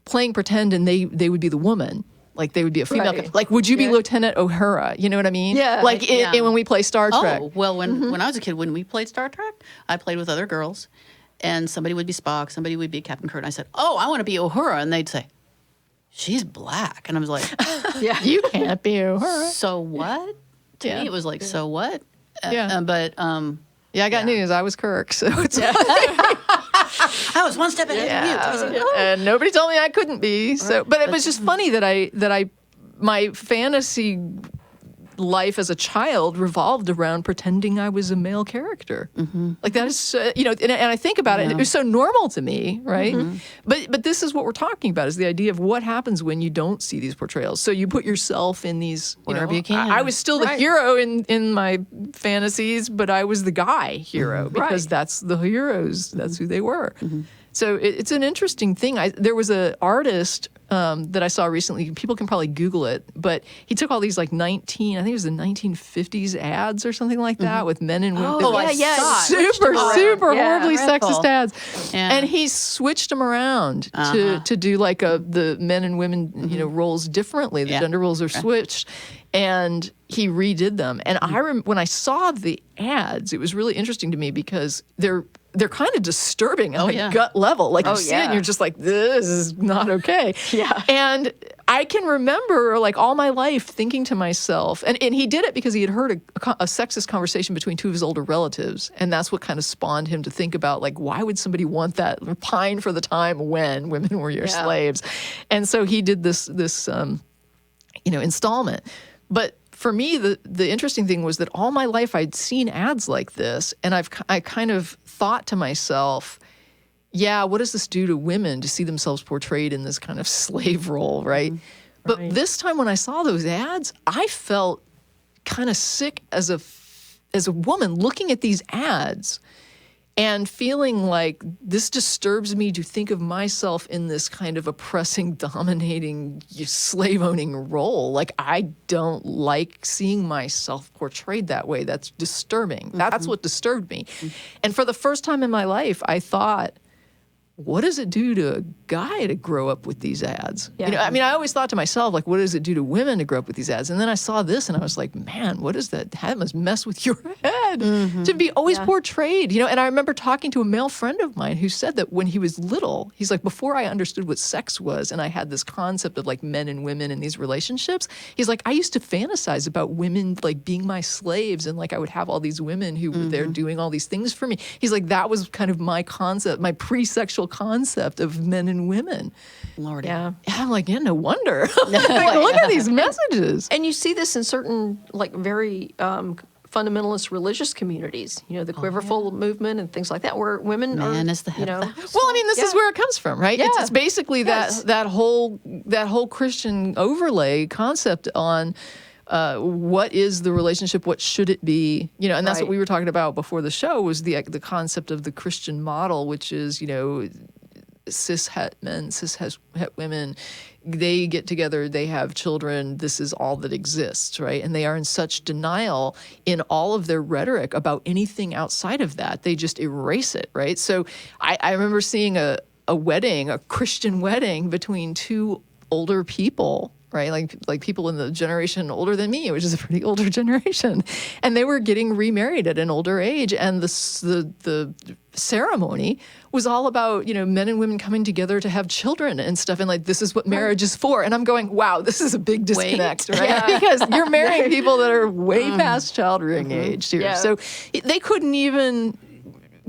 playing pretend, and they would be the woman. Like they would be a female. Right. Like, would you be Yeah. Lieutenant Uhura? You know what I mean? Yeah. Like Yeah. when we play Star Trek. Oh, well, when I was a kid, when we played Star Trek, I played with other girls, and somebody would be Spock, somebody would be Captain Kirk. And I said, oh, I want to be Uhura. And they'd say, she's black. And I was like, Yeah. You can't be Uhura. so what? To Yeah. me, it was like, so what? Yeah. But Yeah, I got news. I was Kirk, so it's I was one step ahead of you. I was like, oh. and nobody told me I couldn't be. So, but it was just funny that my fantasy life as a child revolved around pretending I was a male character. Like that is, and I think about it, it was so normal to me, right? But this is what we're talking about, is the idea of what happens when you don't see these portrayals. So you put yourself in these, Wherever you can. I was still the Right. hero in my fantasies, but I was the guy hero because Right. that's the heroes. That's who they were. So it's an interesting thing. There was an artist that I saw recently. People can probably Google it, but he took all these like I think it was the 1950s ads or something like that with men and women. Oh, I yeah, saw it. Super Yeah, horribly dreadful. sexist ads. Yeah. And he switched them around to do like the men and women, roles differently. The Yeah. gender roles are switched. And he redid them. And when I saw the ads, it was really interesting to me because they're kind of disturbing on yeah. a gut level. Like you see it yeah. and you're just like, this is not okay. Yeah. And I can remember like all my life thinking to myself, and he did it because he had heard a sexist conversation between two of his older relatives. And that's what kind of spawned him to think about like, why would somebody want that, pine for the time when women were your slaves? And so he did this installment. But for me, the interesting thing was that all my life I'd seen ads like this, and I kind of thought to myself, yeah, what does this do to women to see themselves portrayed in this kind of slave role, right? But this time when I saw those ads, I felt kind of sick as a woman looking at these ads and feeling like this disturbs me to think of myself in this kind of oppressing, dominating, slave-owning role. Like, I don't like seeing myself portrayed that way. That's disturbing. That's what disturbed me. And for the first time in my life, I thought, what does it do to a guy to grow up with these ads? Yeah. You know, I mean, I always thought to myself, like, what does it do to women to grow up with these ads? And then I saw this and I was like, man, what is that? That must mess with your head to be always portrayed, you know? And I remember talking to a male friend of mine who said that when he was little, he's like, before I understood what sex was and I had this concept of like men and women in these relationships, he's like, I used to fantasize about women like being my slaves and like I would have all these women who were there doing all these things for me. He's like, that was kind of my concept, my pre-sexual concept of men and women. Lordy. Yeah. And I'm like, yeah, no wonder. Like, look at these messages. And you see this in certain, like, very fundamentalist religious communities, you know, the Quiverful movement and things like that, where women are, Man is the head you of know. the house. Well, I mean, this is where it comes from, right? Yeah. It's basically that whole Christian overlay concept on what is the relationship, what should it be, you know, and that's what we were talking about before the show was the concept of the Christian model, which is, you know, cis-het men, cis-het women, they get together, they have children, this is all that exists, right? And they are in such denial in all of their rhetoric about anything outside of that. They just erase it, right? So I remember seeing a wedding, a Christian wedding between two older people, right? Like people in the generation older than me, which is a pretty older generation. And they were getting remarried at an older age. And the ceremony was all about, you know, men and women coming together to have children and stuff. And like, this is what marriage is for. And I'm going, wow, this is a big disconnect, right? Because you're marrying people that are way past child-rearing age here. Yeah. So they couldn't even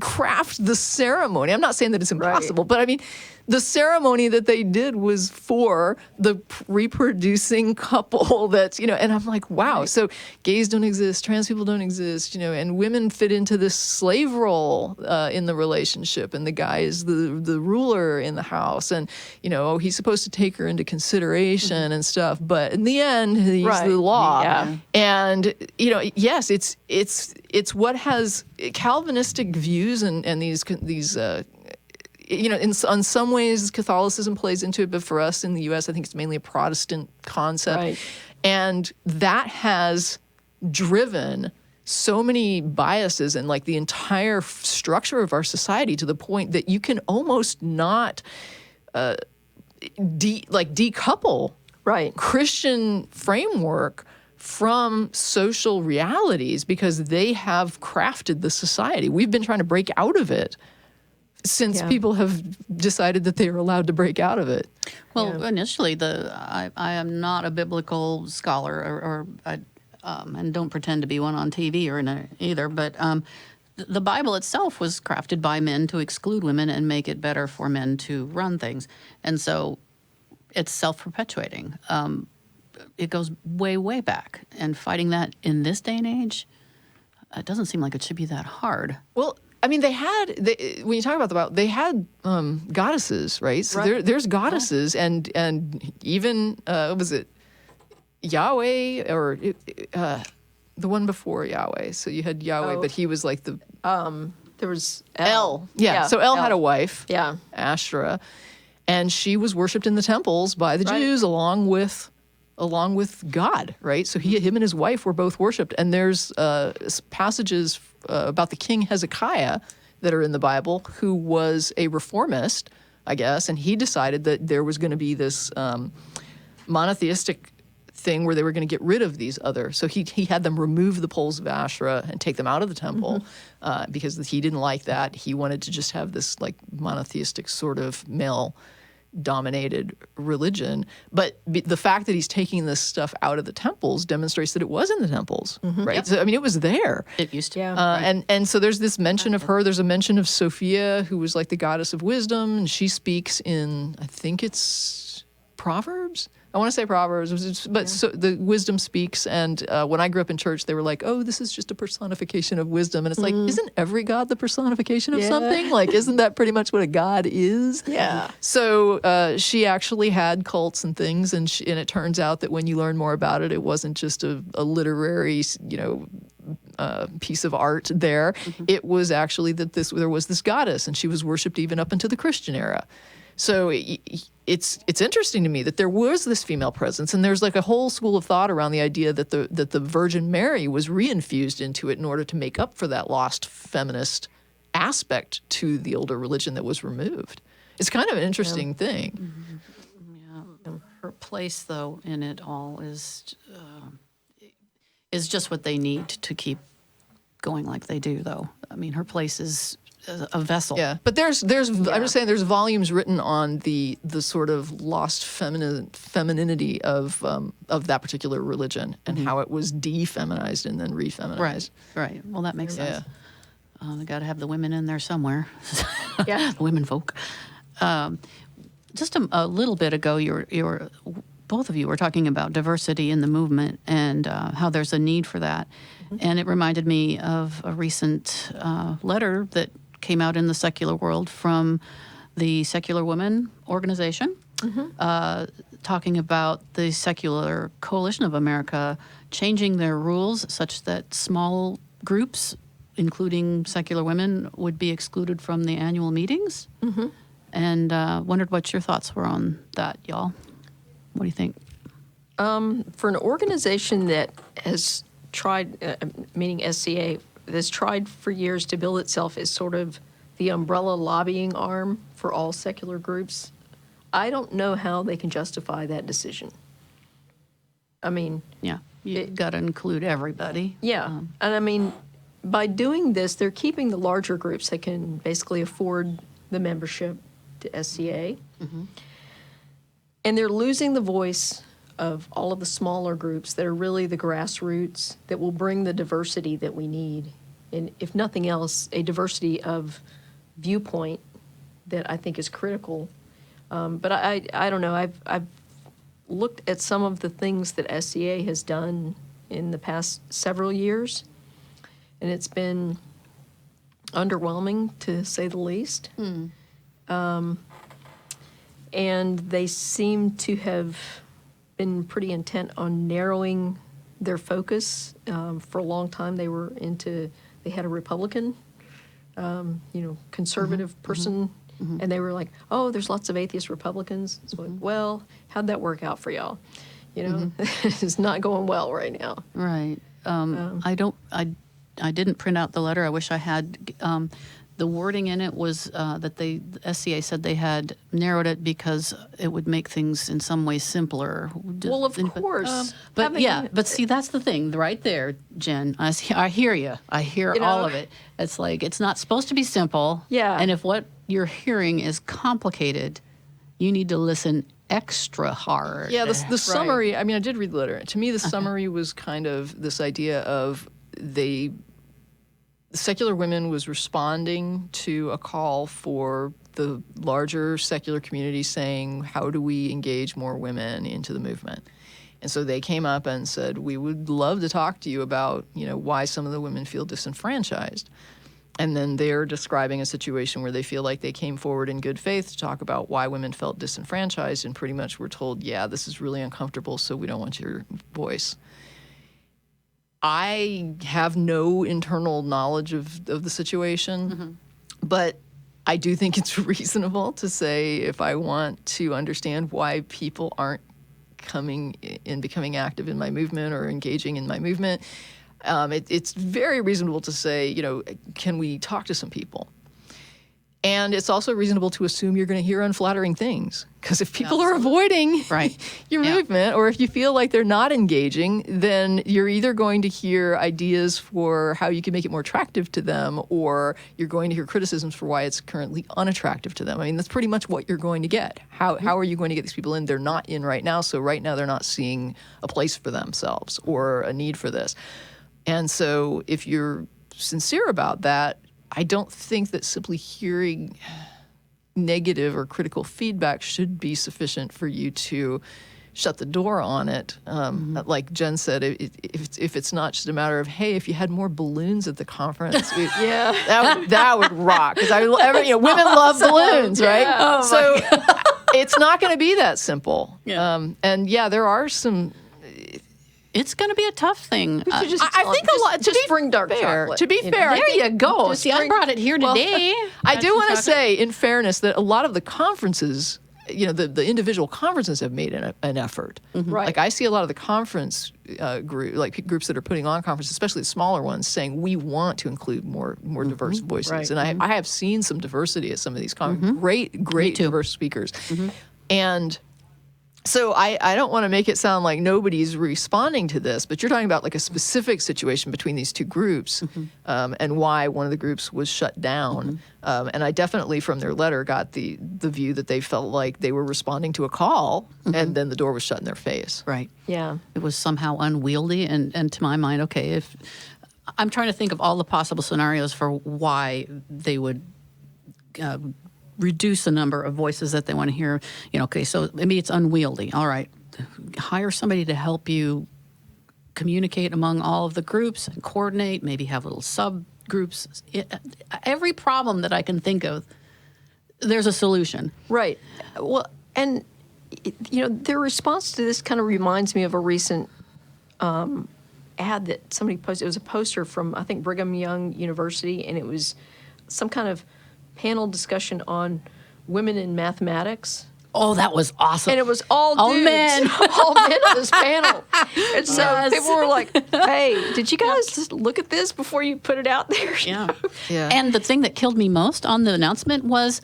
craft the ceremony. I'm not saying that it's impossible, but I mean, the ceremony that they did was for the reproducing couple that's, you know, and I'm like, wow, so gays don't exist, trans people don't exist, you know, and women fit into this slave role in the relationship, and the guy is the ruler in the house, and, you know, he's supposed to take her into consideration and stuff, but in the end, he's the law. Yeah. And, you know, yes, it's what has Calvinistic views and these you know, on some ways Catholicism plays into it, but for us in the U.S., I think it's mainly a Protestant concept. Right. And that has driven so many biases and like the entire structure of our society to the point that you can almost not decouple Christian framework from social realities because they have crafted the society. We've been trying to break out of it since people have decided that they are allowed to break out of it. Well, initially, I am not a biblical scholar, and don't pretend to be one on TV or either. But the Bible itself was crafted by men to exclude women and make it better for men to run things, and so it's self-perpetuating. It goes way, way back, and fighting that in this day and age, it doesn't seem like it should be that hard. Well, I mean, when you talk about the Bible, they had goddesses, right? So there's goddesses, and even was it Yahweh or the one before Yahweh? So you had Yahweh, but he was like the there was El. Yeah. So El had a wife, Yeah. Ashtoreth, and she was worshipped in the temples by the Jews along with God, right? So him and his wife were both worshipped, and there's passages about the king Hezekiah that are in the Bible, who was a reformist, I guess, and he decided that there was going to be this monotheistic thing where they were going to get rid of these other. So he had them remove the poles of Asherah and take them out of the temple because he didn't like that. He wanted to just have this like monotheistic sort of male-dominated religion. But the fact that he's taking this stuff out of the temples demonstrates that it was in the temples, right? Yep. So, I mean, it was there. It used to. Yeah. And so there's this mention of her. There's a mention of Sophia, who was like the goddess of wisdom, and she speaks in, I think it's Proverbs. I want to say Proverbs, but so the wisdom speaks. And when I grew up in church, they were like, "Oh, this is just a personification of wisdom." And it's like, isn't every god the personification of something? Like, isn't that pretty much what a god is? Yeah. So she actually had cults and things, and it turns out that when you learn more about it, it wasn't just a literary, piece of art there. It was actually that there was this goddess, and she was worshipped even up into the Christian era. So it's interesting to me that there was this female presence, and there's like a whole school of thought around the idea that the Virgin Mary was reinfused into it in order to make up for that lost feminist aspect to the older religion that was removed. It's kind of an interesting thing. Yeah. Her place, though, in it all is just what they need to keep going like they do, though. I mean, her place is a vessel. Yeah, but there's I'm just saying there's volumes written on the sort of lost femininity of that particular religion and how it was defeminized and then refeminized. Right. Well, that makes sense. Yeah. They got to have the women in there somewhere. Yeah. The women folk. Just a little bit ago, both of you were talking about diversity in the movement and how there's a need for that. And it reminded me of a recent letter that came out in the secular world from the Secular Women organization, talking about the Secular Coalition of America changing their rules such that small groups, including secular women, would be excluded from the annual meetings. And wondered what your thoughts were on that, y'all. What do you think? For an organization that has tried, meaning SCA, has tried for years to build itself as sort of the umbrella lobbying arm for all secular groups, I don't know how they can justify that decision. I mean... Yeah, you got to include everybody. Yeah, and I mean, by doing this, they're keeping the larger groups that can basically afford the membership to SCA. And they're losing the voice of all of the smaller groups that are really the grassroots that will bring the diversity that we need. And if nothing else, a diversity of viewpoint that I think is critical. But I don't know. I've looked at some of the things that SCA has done in the past several years, and it's been underwhelming, to say the least. And they seem to have been pretty intent on narrowing their focus. For a long time, they had a Republican, conservative person, and they were like, "Oh, there's lots of atheist Republicans." It's like, well, how'd that work out for y'all? It's not going well right now. Right. I didn't print out the letter. I wish I had. The wording in it was that the SCA said they had narrowed it because it would make things in some ways simpler. Well, of course. But see, that's the thing right there, Jen. I hear you. I hear all of it. It's like it's not supposed to be simple. Yeah. And if what you're hearing is complicated, you need to listen extra hard. Yeah, the summary, I mean, I did read the letter. To me, the summary was kind of this idea of Secular Women was responding to a call for the larger secular community saying, how do we engage more women into the movement? And so they came up and said, we would love to talk to you about, why some of the women feel disenfranchised. And then they're describing a situation where they feel like they came forward in good faith to talk about why women felt disenfranchised and pretty much were told, yeah, this is really uncomfortable, so we don't want your voice. I have no internal knowledge of the situation, but I do think it's reasonable to say if I want to understand why people aren't becoming active in my movement or engaging in my movement, it's very reasonable to say, can we talk to some people? And it's also reasonable to assume you're going to hear unflattering things. Because if people are avoiding your movement, or if you feel like they're not engaging, then you're either going to hear ideas for how you can make it more attractive to them, or you're going to hear criticisms for why it's currently unattractive to them. I mean, that's pretty much what you're going to get. How are you going to get these people in? They're not in right now, so right now they're not seeing a place for themselves or a need for this. And so if you're sincere about that, I don't think that simply hearing negative or critical feedback should be sufficient for you to shut the door on it. Like Jen said, if it's not just a matter of, hey, if you had more balloons at the conference, that would rock. Because women love balloons, right? Yeah. So it's not going to be that simple. And there are some. It's going to be a tough thing. I think a lot. Just bring dark chocolate. To be fair, there you go. See, I brought it here today. I do want to say, in fairness, that a lot of the conferences, the individual conferences have made an effort. Right. Like I see a lot of the conference groups that are putting on conferences, especially the smaller ones, saying we want to include more diverse voices. Right. And I have seen some diversity at some of these great diverse speakers, and. So I don't want to make it sound like nobody's responding to this, but you're talking about like a specific situation between these two groups and why one of the groups was shut down. And I definitely from their letter got the view that they felt like they were responding to a call and then the door was shut in their face. Right. Yeah. It was somehow unwieldy. And to my mind, okay, if I'm trying to think of all the possible scenarios for why they would reduce the number of voices that they want to hear. Okay, so maybe it's unwieldy. All right, hire somebody to help you communicate among all of the groups and coordinate, maybe have little subgroups. Every problem that I can think of, there's a solution. Right. Well, and, their response to this kind of reminds me of a recent ad that somebody posted. It was a poster from, I think, Brigham Young University, and it was some kind of panel discussion on women in mathematics. Oh, that was awesome. And it was all dudes. men. All men on this panel. And so people were like, hey, did you guys just look at this before you put it out there? Yeah. And the thing that killed me most on the announcement was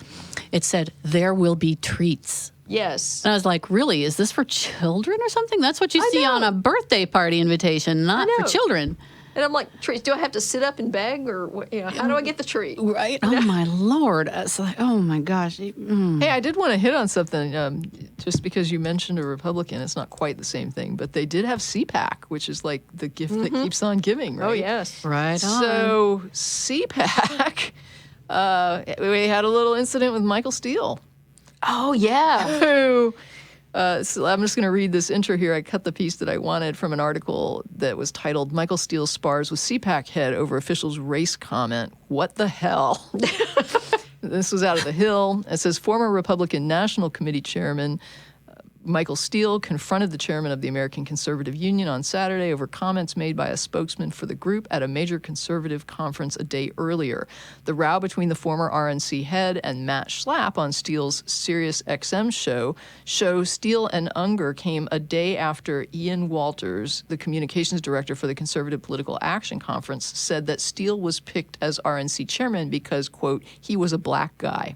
it said, there will be treats. Yes. And I was like, really? Is this for children or something? That's what you see on a birthday party invitation, not for children. And I'm like, treats, do I have to sit up and beg, or how do I get the treat? Right. Oh, my Lord. It's like, oh, my gosh. Hey, I did want to hit on something. Just because you mentioned a Republican, it's not quite the same thing. But they did have CPAC, which is like the gift that keeps on giving, right? Oh, yes. Right on. So CPAC, we had a little incident with Michael Steele. Oh, yeah. Who... so I'm just going to read this intro here. I cut the piece that I wanted from an article that was titled Michael Steele Spars with CPAC Head Over Officials' Race Comment. What the hell? This was out of The Hill. It says, former Republican National Committee Chairman Michael Steele confronted the chairman of the American Conservative Union on Saturday over comments made by a spokesman for the group at a major conservative conference a day earlier. The row between the former RNC head and Matt Schlapp on Steele's Sirius XM show Steele and Unger came a day after Ian Walters, the communications director for the Conservative Political Action Conference, said that Steele was picked as RNC chairman because, quote, he was a black guy.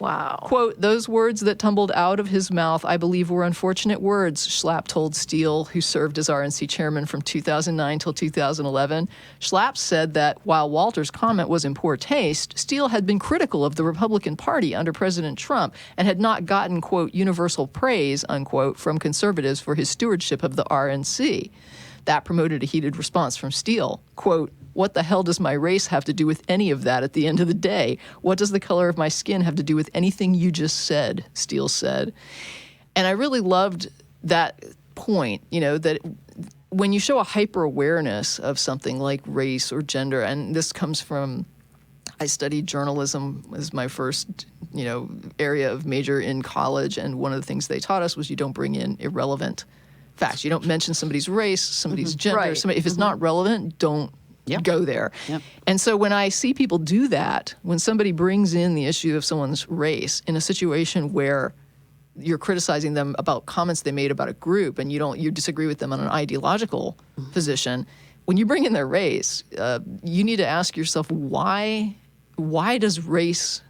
Wow. Quote, those words that tumbled out of his mouth, I believe, were unfortunate words, Schlapp told Steele, who served as RNC chairman from 2009 till 2011. Schlapp said that while Walter's comment was in poor taste, Steele had been critical of the Republican Party under President Trump and had not gotten, quote, universal praise, unquote, from conservatives for his stewardship of the RNC. That promoted a heated response from Steele. Quote, what the hell does my race have to do with any of that at the end of the day? What does the color of my skin have to do with anything you just said? Steele said. And I really loved that point, that when you show a hyper-awareness of something like race or gender, and this comes from, I studied journalism as my first, area of major in college, and one of the things they taught us was you don't bring in irrelevant facts. You don't mention somebody's race, somebody's gender. Right. If it's not relevant, don't go there. Yep. And so when I see people do that, when somebody brings in the issue of someone's race in a situation where you're criticizing them about comments they made about a group and you disagree with them on an ideological position, when you bring in their race, you need to ask yourself, why does race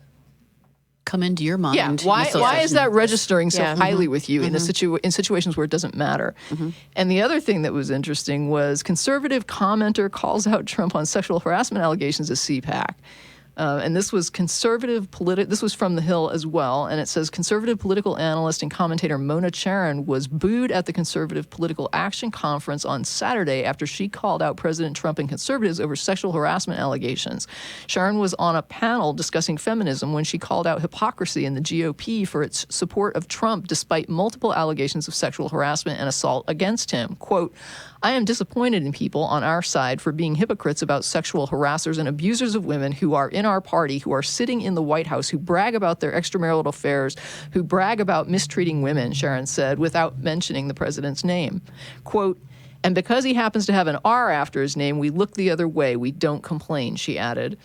come into your mind? Yeah, in why is association that with this? registering so Yeah. highly with you in in situations where it doesn't matter? And the other thing that was interesting was conservative commenter calls out Trump on sexual harassment allegations at CPAC. And this was this was from The Hill as well, and it says conservative political analyst and commentator Mona Charen was booed at the Conservative Political Action Conference on Saturday after she called out President Trump and conservatives over sexual harassment allegations. Charen was on a panel discussing feminism when she called out hypocrisy in the GOP for its support of Trump despite multiple allegations of sexual harassment and assault against him. Quote, I am disappointed in people on our side for being hypocrites about sexual harassers and abusers of women who are in our party, who are sitting in the White House, who brag about their extramarital affairs, who brag about mistreating women, Charen said, without mentioning the president's name. Quote, and because he happens to have an R after his name, we look the other way. We don't complain, she added.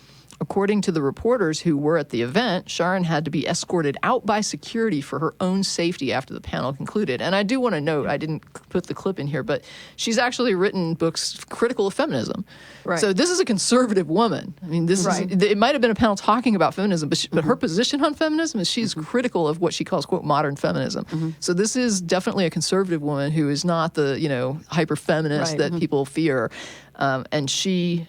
According to the reporters who were at the event, Charen had to be escorted out by security for her own safety after the panel concluded. And I do want to note, I didn't put the clip in here, but she's actually written books critical of feminism. Right. So this is a conservative woman. I mean, this Right. is, it might have been a panel talking about feminism, but her position on feminism is she's critical of what she calls, quote, modern feminism. So this is definitely a conservative woman who is not the, hyper feminist Right. that people fear. And she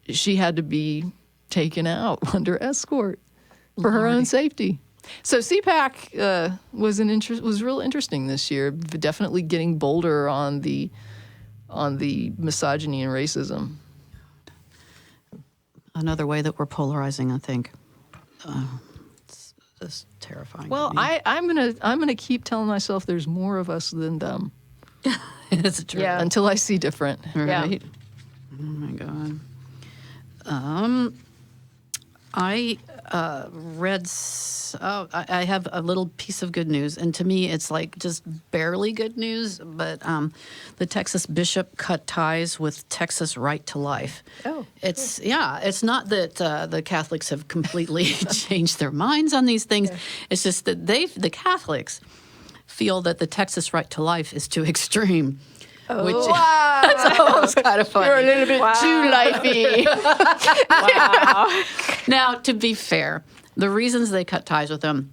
had to be taken out under escort for her own safety. So CPAC was real interesting this year. Definitely getting bolder on the misogyny and racism. Another way that we're polarizing, I think. It's terrifying. Well, to me. I'm gonna keep telling myself there's more of us than them It's true. Yeah. until I see different. Right? Oh my God. I read. I have a little piece of good news, and to me, it's like just barely good news. But the Texas bishop cut ties with Texas Right to Life. Oh, It's It's not that the Catholics have completely changed their minds on these things. It's just that the Catholics feel that the Texas Right to Life is too extreme. Which that's almost kind of funny. You're a little bit too lifey. wow. Now, to be fair, the reasons they cut ties with them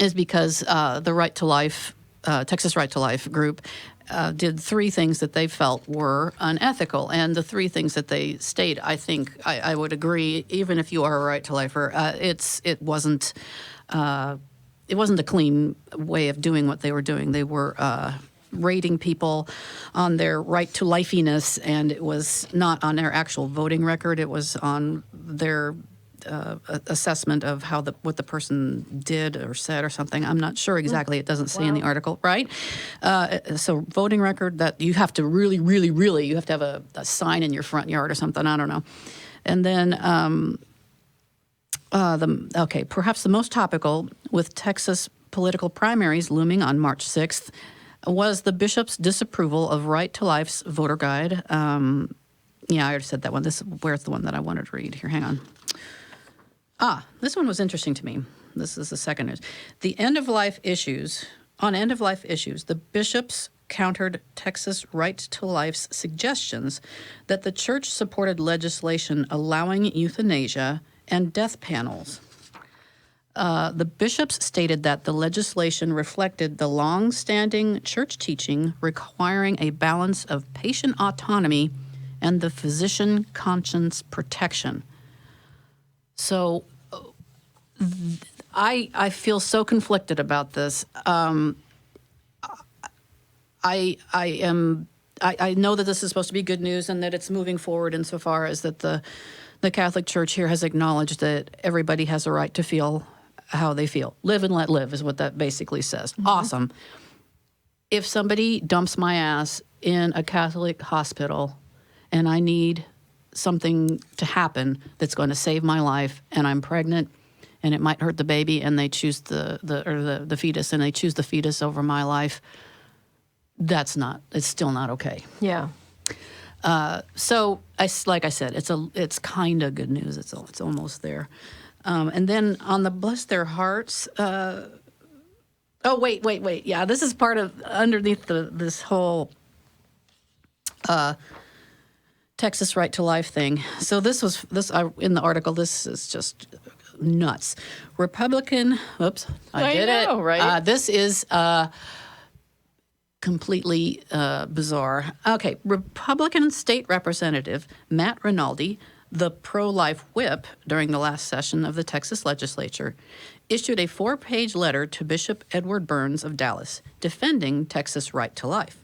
is because the Right to Life, Texas Right to Life group, did three things that they felt were unethical. And the three things that they state, I think I would agree, even if you are a Right to Lifer, it wasn't a clean way of doing what they were doing. They were rating people on their right to lifeiness, and it was not on their actual voting record. It was on their assessment of what the person did or said or something. I'm not sure exactly. It doesn't say in the article, right? So voting record that you have to really, really, really, you have to have a sign in your front yard or something. I don't know. And then, perhaps the most topical with Texas political primaries looming on March 6th was the bishop's disapproval of Right to Life's voter guide. I already said that one. Where's the one that I wanted to read? Here, hang on. This one was interesting to me. This is the second news. On end-of-life issues, the bishops countered Texas Right to Life's suggestions that the church supported legislation allowing euthanasia and death panels. The bishops stated that the legislation reflected the long-standing church teaching requiring a balance of patient autonomy and the physician conscience protection. So I feel so conflicted about this. I know that this is supposed to be good news and that it's moving forward insofar as that the Catholic Church here has acknowledged that everybody has a right to feel how they feel. Live and let live is what that basically says. Mm-hmm. Awesome. If somebody dumps my ass in a Catholic hospital and I need something to happen that's going to save my life and I'm pregnant and it might hurt the baby and they choose the fetus and they choose the fetus over my life, it's still not okay. Yeah. So like I said, it's kind of good news. It's almost there. And then on the Bless Their Hearts, wait. Yeah, this is part of underneath this whole Texas Right to Life thing. So in the article, this is just nuts. Republican, oops, I did know, it. right? This is completely bizarre. Okay, Republican State Representative Matt Rinaldi, the pro-life whip during the last session of the Texas legislature, issued a 4-page letter to Bishop Edward Burns of Dallas defending Texas' right to life,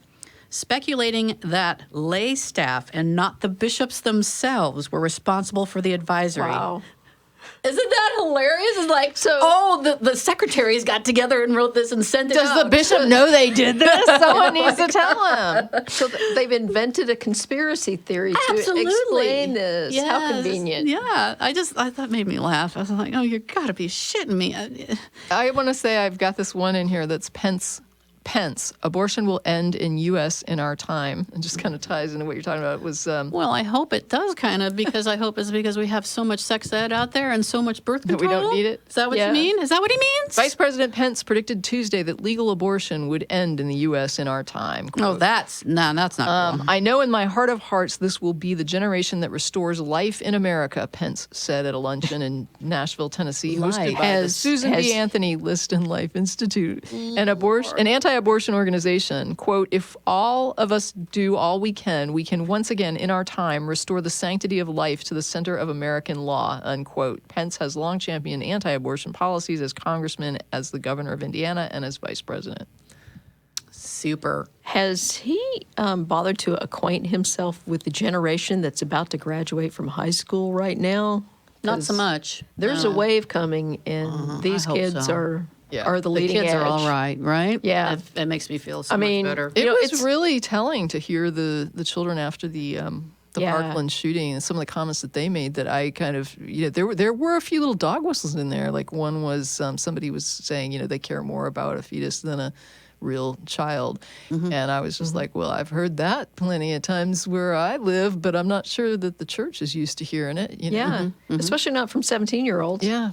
speculating that lay staff and not the bishops themselves were responsible for the advisory. Wow. Isn't that hilarious? It's like, the secretaries got together and wrote this and sent it Does out. the bishop know they did this? Someone needs to tell him. So they've invented a conspiracy theory Absolutely. to explain this. How Yes. convenient. Yeah, I thought made me laugh. I was like, oh, you gotta be shitting me. I want to say I've got this one in here that's Pence. Abortion will end in U.S. in our time. And just kind of ties into what you're talking about. It was Well, I hope it does kind of, because I hope it's because we have so much sex ed out there and so much birth That control. we don't need it? Is that what Yeah. you mean? Is that what he means? Vice President Pence predicted Tuesday that legal abortion would end in the U.S. in our time. Oh, Quote. that's not cool. I know in my heart of hearts this will be the generation that restores life in America, Pence said at a luncheon in Nashville, Tennessee, hosted by the Susan B. Anthony List and Life Institute, an anti-abortion organization. Quote, if all of us do all we can once again in our time restore the sanctity of life to the center of American law, unquote. Pence has long championed anti-abortion policies as congressman, as the governor of Indiana, and as vice president. Super. Has he bothered to acquaint himself with the generation that's about to graduate from high school right now? Not so much. There's a wave coming, and these I hope kids so. are Yeah. the leading The kids edge. are all right? Yeah. It makes me feel so I mean, much better. It You know, was it's- really telling to hear the children after the Yeah. Parkland shooting and some of the comments that they made that I kind of, there were a few little dog whistles in there. Like one was somebody was saying, they care more about a fetus than a real child. And I was just like, well, I've heard that plenty of times where I live, but I'm not sure that the church is used to hearing it. You know? Yeah, especially not from 17-year-olds. Yeah.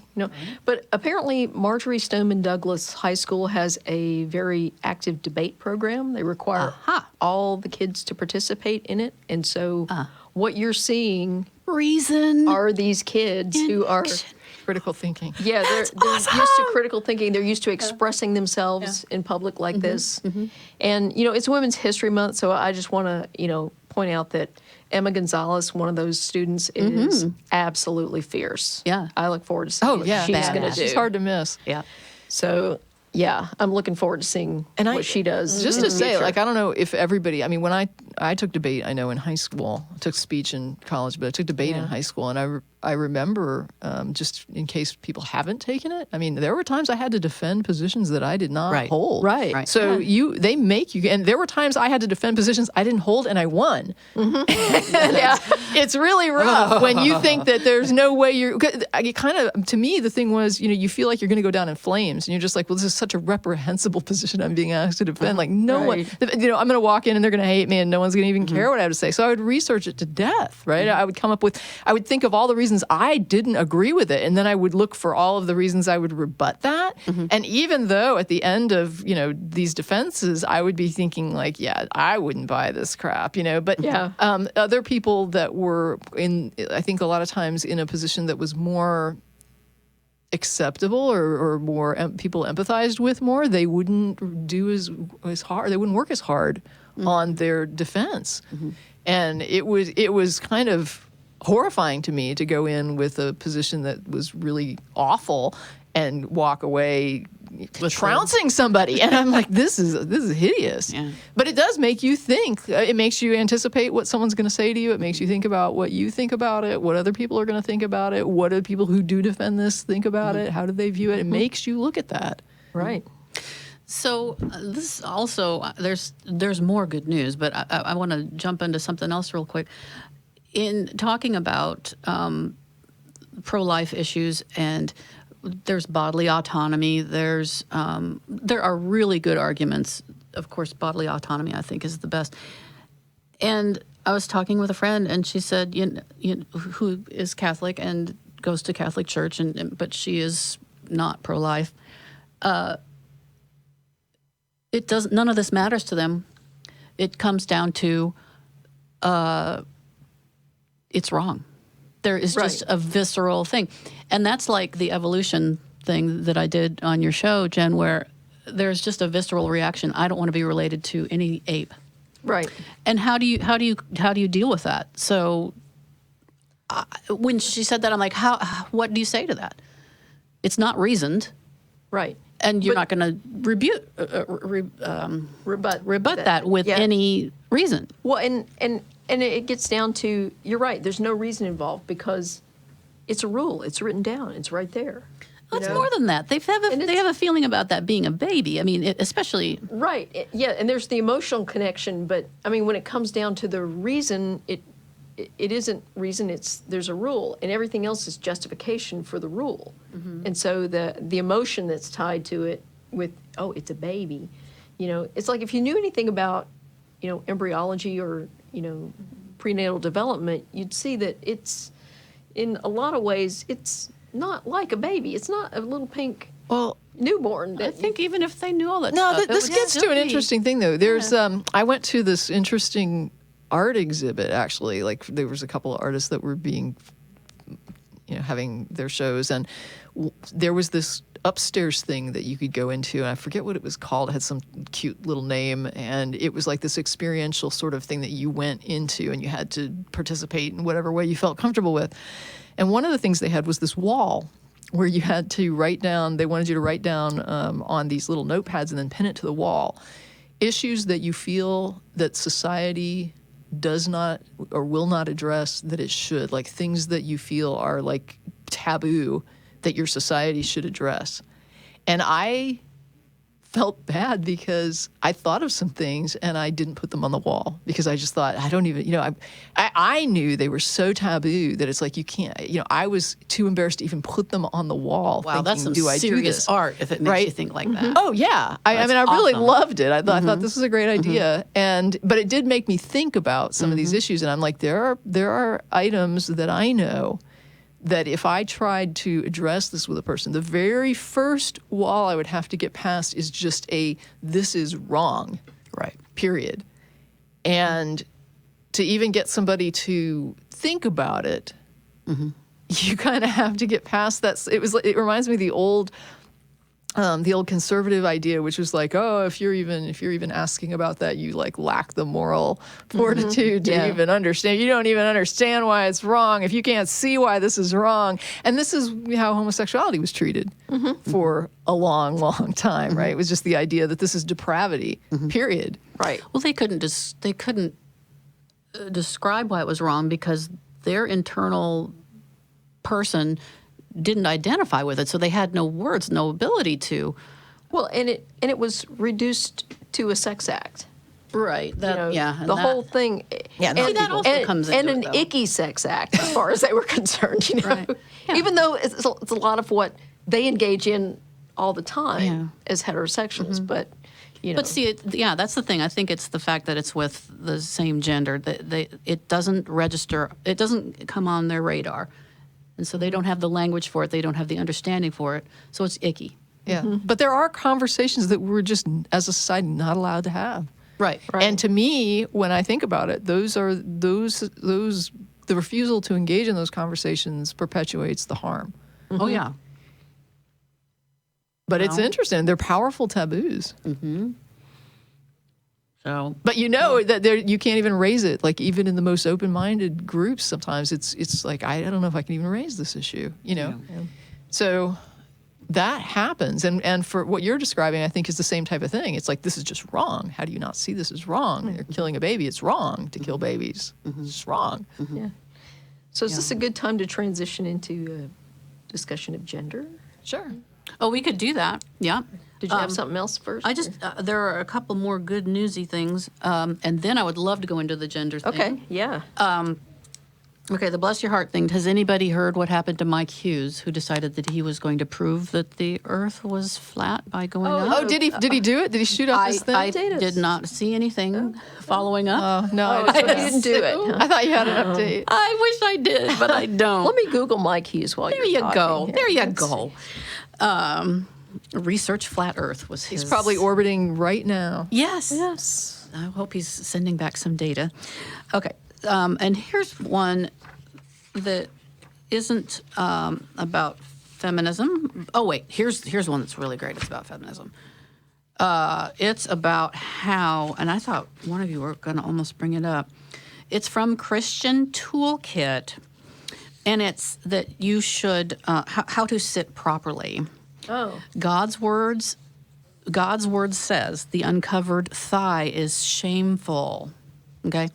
But apparently Marjorie Stoneman Douglas High School has a very active debate program. They require all the kids to participate in it. And so what you're seeing Reason. are these kids who are... Critical thinking. Yeah, they're used to critical thinking. They're used to expressing themselves in public like this. And, it's Women's History Month, so I just want to, point out that Emma Gonzalez, one of those students, is absolutely fierce. Yeah. I look forward to seeing what she's going to do. She's hard to miss. Yeah. So, yeah, I'm looking forward to seeing what she does. Just in to the say, future. I don't know if everybody, when I took debate, I know in high school, I took speech in college, but I took debate in high school, and I remember, just in case people haven't taken it, there were times I had to defend positions that I did not hold. Right. So they make you, and there were times I had to defend positions I didn't hold and I won. It's really rough when you think that there's no way to me, the thing was, you feel like you're going to go down in flames, and you're just like, well, this is such a reprehensible position I'm being asked to defend. Like, no one, I'm going to walk in and they're going to hate me and no one's going to even care what I have to say. So I would research it to death, right? I would think of all the reasons I didn't agree with it, and then I would look for all of the reasons I would rebut that. And even though at the end of these defenses, I would be thinking like, yeah, I wouldn't buy this crap, but other people that were I think a lot of times in a position that was more acceptable or more people empathized with more, they wouldn't do as hard. They wouldn't work as hard on their defense, and it was kind of horrifying to me to go in with a position that was really awful and walk away trouncing somebody. And I'm like, this is hideous. Yeah. But it does make you think. It makes you anticipate what someone's going to say to you. It makes you think about what you think about it, what other people are going to think about it, what do people who do defend this think about it, how do they view it. It makes you look at that. Right. So this also, there's more good news, but I want to jump into something else real quick. In talking about pro-life issues, and there's bodily autonomy, there are really good arguments. Of course, bodily autonomy, I think, is the best. And I was talking with a friend, and she said, who is Catholic and goes to Catholic church, but she is not pro-life. None of this matters to them. It comes down to it's wrong. There is just a visceral thing. And that's like the evolution thing that I did on your show, Jen, where there's just a visceral reaction. I don't want to be related to any ape. Right. And how do you deal with that? So when she said that, I'm like, what do you say to that? It's not reasoned. Right. And you're not going to rebut that with any reason. Well, and it gets down to, you're right, there's no reason involved because it's a rule. It's written down. It's right there. Well, it's more than that. They have a feeling about that being a baby. I mean, especially... Right. Yeah, and there's the emotional connection, but, I mean, when it comes down to the reason, it isn't reason, there's a rule, and everything else is justification for the rule. Mm-hmm. And so the emotion that's tied to it with, oh, it's a baby, it's like if you knew anything about, embryology or, prenatal development, you'd see that it's, in a lot of ways, it's not like a baby. It's not a little pink newborn. I think even if they knew all that no, stuff, this gets to an interesting thing, though. There's, I went to this interesting art exhibit, actually. Like, there was a couple of artists that were being, having their shows, and there was this upstairs thing that you could go into, and I forget what it was called. It had some cute little name, and it was like this experiential sort of thing that you went into, and you had to participate in whatever way you felt comfortable with. And one of the things they had was this wall where you had to write down, they wanted you to write down on these little notepads and then pin it to the wall, issues that you feel that society does not or will not address that it should, like things that you feel are like taboo that your society should address. And I felt bad because I thought of some things and I didn't put them on the wall because I just thought, I don't even, I knew they were so taboo that it's like, you can't, I was too embarrassed to even put them on the wall. Wow, that's some serious art if it makes you think like that. Oh yeah. I mean, I really loved it. I thought this was a great idea. But it did make me think about some of these issues. And I'm like, there are items that I know that if I tried to address this with a person, the very first wall I would have to get past is just this is wrong. Right. Period. And to even get somebody to think about it, you kind of have to get past that. It reminds me of the old conservative idea, which was like, oh, if you're even asking about that, you like lack the moral fortitude to even understand. You don't even understand why it's wrong if you can't see why this is wrong. And this is how homosexuality was treated for a long, long time, right? It was just the idea that this is depravity, period. Right. Well, they couldn't describe why it was wrong because their internal person didn't identify with it, so they had no words, no ability to. Well, and it was reduced to a sex act. Right. The whole thing. Yeah, and that also comes into an it, though. Icky sex act, as far as they were concerned. Right. Yeah. Even though it's a lot of what they engage in all the time as heterosexuals, but. But see, that's the thing. I think it's the fact that it's with the same gender that it doesn't register. It doesn't come on their radar. And so they don't have the language for it. They don't have the understanding for it. So it's icky. Yeah. But there are conversations that we're just, as a society, not allowed to have. Right. And to me, when I think about it, the refusal to engage in those conversations perpetuates the harm. Oh, yeah. But it's interesting. They're powerful taboos. So, but that you can't even raise it. Like even in the most open-minded groups, sometimes it's like I don't know if I can even raise this issue. So that happens, and for what you're describing, I think is the same type of thing. It's like this is just wrong. How do you not see this is wrong? They're killing a baby. It's wrong to kill babies. It's just wrong. Yeah. So is this a good time to transition into a discussion of gender? Sure. Oh, we could do that. Yeah. Did you have something else first? I just, there are a couple more good newsy things, and then I would love to go into the gender thing. Okay, yeah. Okay, the bless your heart thing. Has anybody heard what happened to Mike Hughes, who decided that he was going to prove that the Earth was flat by going up? Oh, did he do it? Did he shoot up his thing? I did not see anything following up. No, you didn't do it. I thought you had an update. I wish I did, but I don't. Let me Google Mike Hughes while There you're you talking. go. There you go. Research flat Earth was his. He's probably orbiting right now. Yes. Yes. I hope he's sending back some data. Okay. And here's one that isn't about feminism. Oh wait, here's one that's really great. It's about feminism. It's about how, and I thought one of you were going to almost bring it up. It's from Christian Toolkit, and it's that you should how to sit properly. Oh. God's word says the uncovered thigh is shameful. Okay.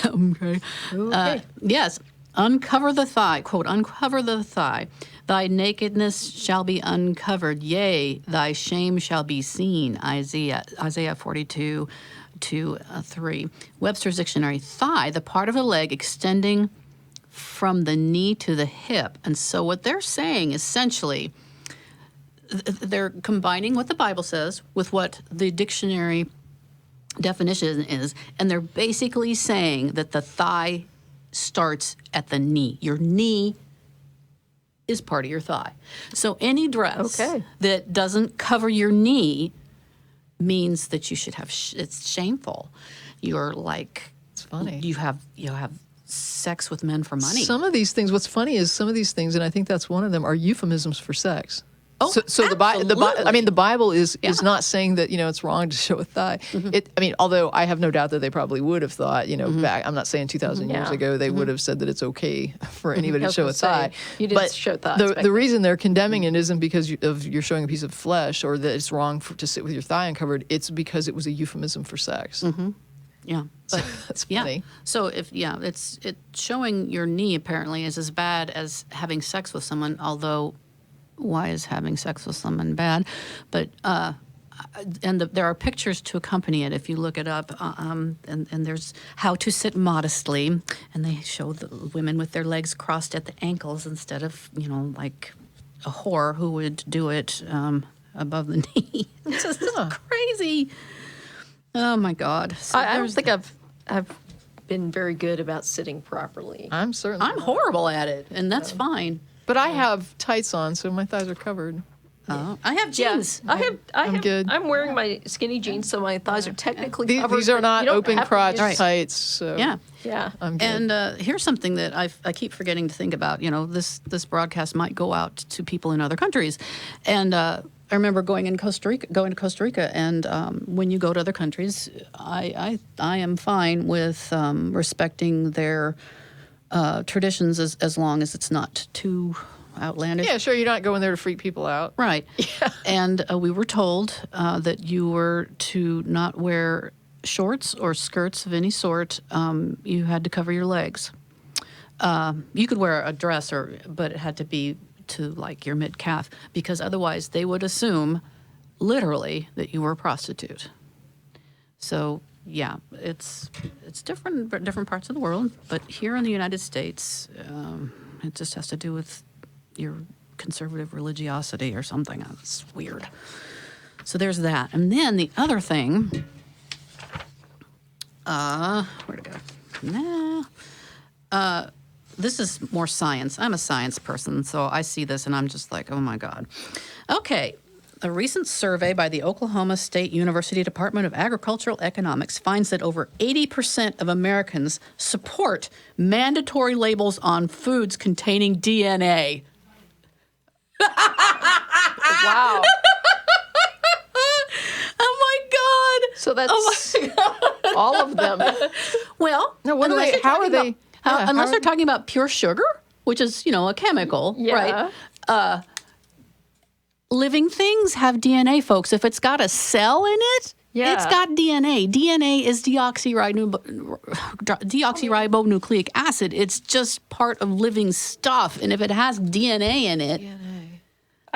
Okay. Yes. Uncover the thigh. Quote, uncover the thigh. Thy nakedness shall be uncovered. Yea, thy shame shall be seen. Isaiah 42, 2-3. Webster's Dictionary. Thigh, the part of the leg extending from the knee to the hip. And so what they're saying essentially, they're combining what the Bible says with what the dictionary definition is, and they're basically saying that the thigh starts at the knee. Your knee is part of your thigh. So any dress that doesn't cover your knee means that you should have, it's shameful. You're like, It's funny. You have sex with men for money. Some of these things, what's funny is some of these things, and I think that's one of them, are euphemisms for sex. Oh, so the Bible is Yeah. not saying that it's wrong to show a thigh. Mm-hmm. Although I have no doubt that they probably would have thought back. I'm not saying 2,000 years Yeah. ago they would have said that it's okay for anybody to show a thigh. You didn't but show thighs back the reason they're condemning it isn't because you're showing a piece of flesh or that it's wrong to sit with your thigh uncovered. It's because it was a euphemism for sex. Yeah, but That's funny. So it's showing your knee apparently is as bad as having sex with someone. Although, why is having sex with someone bad? But there are pictures to accompany it if you look it up. And there's how to sit modestly, and they show the women with their legs crossed at the ankles instead of like a whore who would do it above the knee. It's just crazy. Oh my God! So I don't think I've been very good about sitting properly. I'm certainly. I'm horrible at it, and that's fine. But I have tights on, so my thighs are covered. Oh, I have jeans. I'm good. I'm wearing my skinny jeans, so my thighs are technically covered. These are but not you don't open have to crotch use- tights. So Yeah. Yeah. I'm good. And here's something that I keep forgetting to think about. This broadcast might go out to people in other countries, and I remember going to Costa Rica, and when you go to other countries, I am fine with respecting their traditions as long as it's not too outlandish. Yeah, sure. You're not going there to freak people out. Right. Yeah. And we were told that you were to not wear shorts or skirts of any sort. You had to cover your legs. You could wear a dress, but it had to be to like your mid-calf, because otherwise they would assume literally that you were a prostitute. So yeah, it's different parts of the world, but here in the United States, it just has to do with your conservative religiosity or something. It's weird. So there's that. And then the other thing, where'd it go? This is more science. I'm a science person, so I see this and I'm just like, oh my God. Okay. A recent survey by the Oklahoma State University Department of Agricultural Economics finds that over 80% of Americans support mandatory labels on foods containing DNA. Wow. Oh my God. So that's all of them. Well, No, what are unless they? you're How are talking they? about- Yeah, unless how they're are- talking about pure sugar, which is, a chemical, Yeah. right? Living things have DNA, folks. If it's got a cell in it, Yeah. it's got DNA. DNA is deoxyribonucleic acid. It's just part of living stuff. And if it has DNA in it,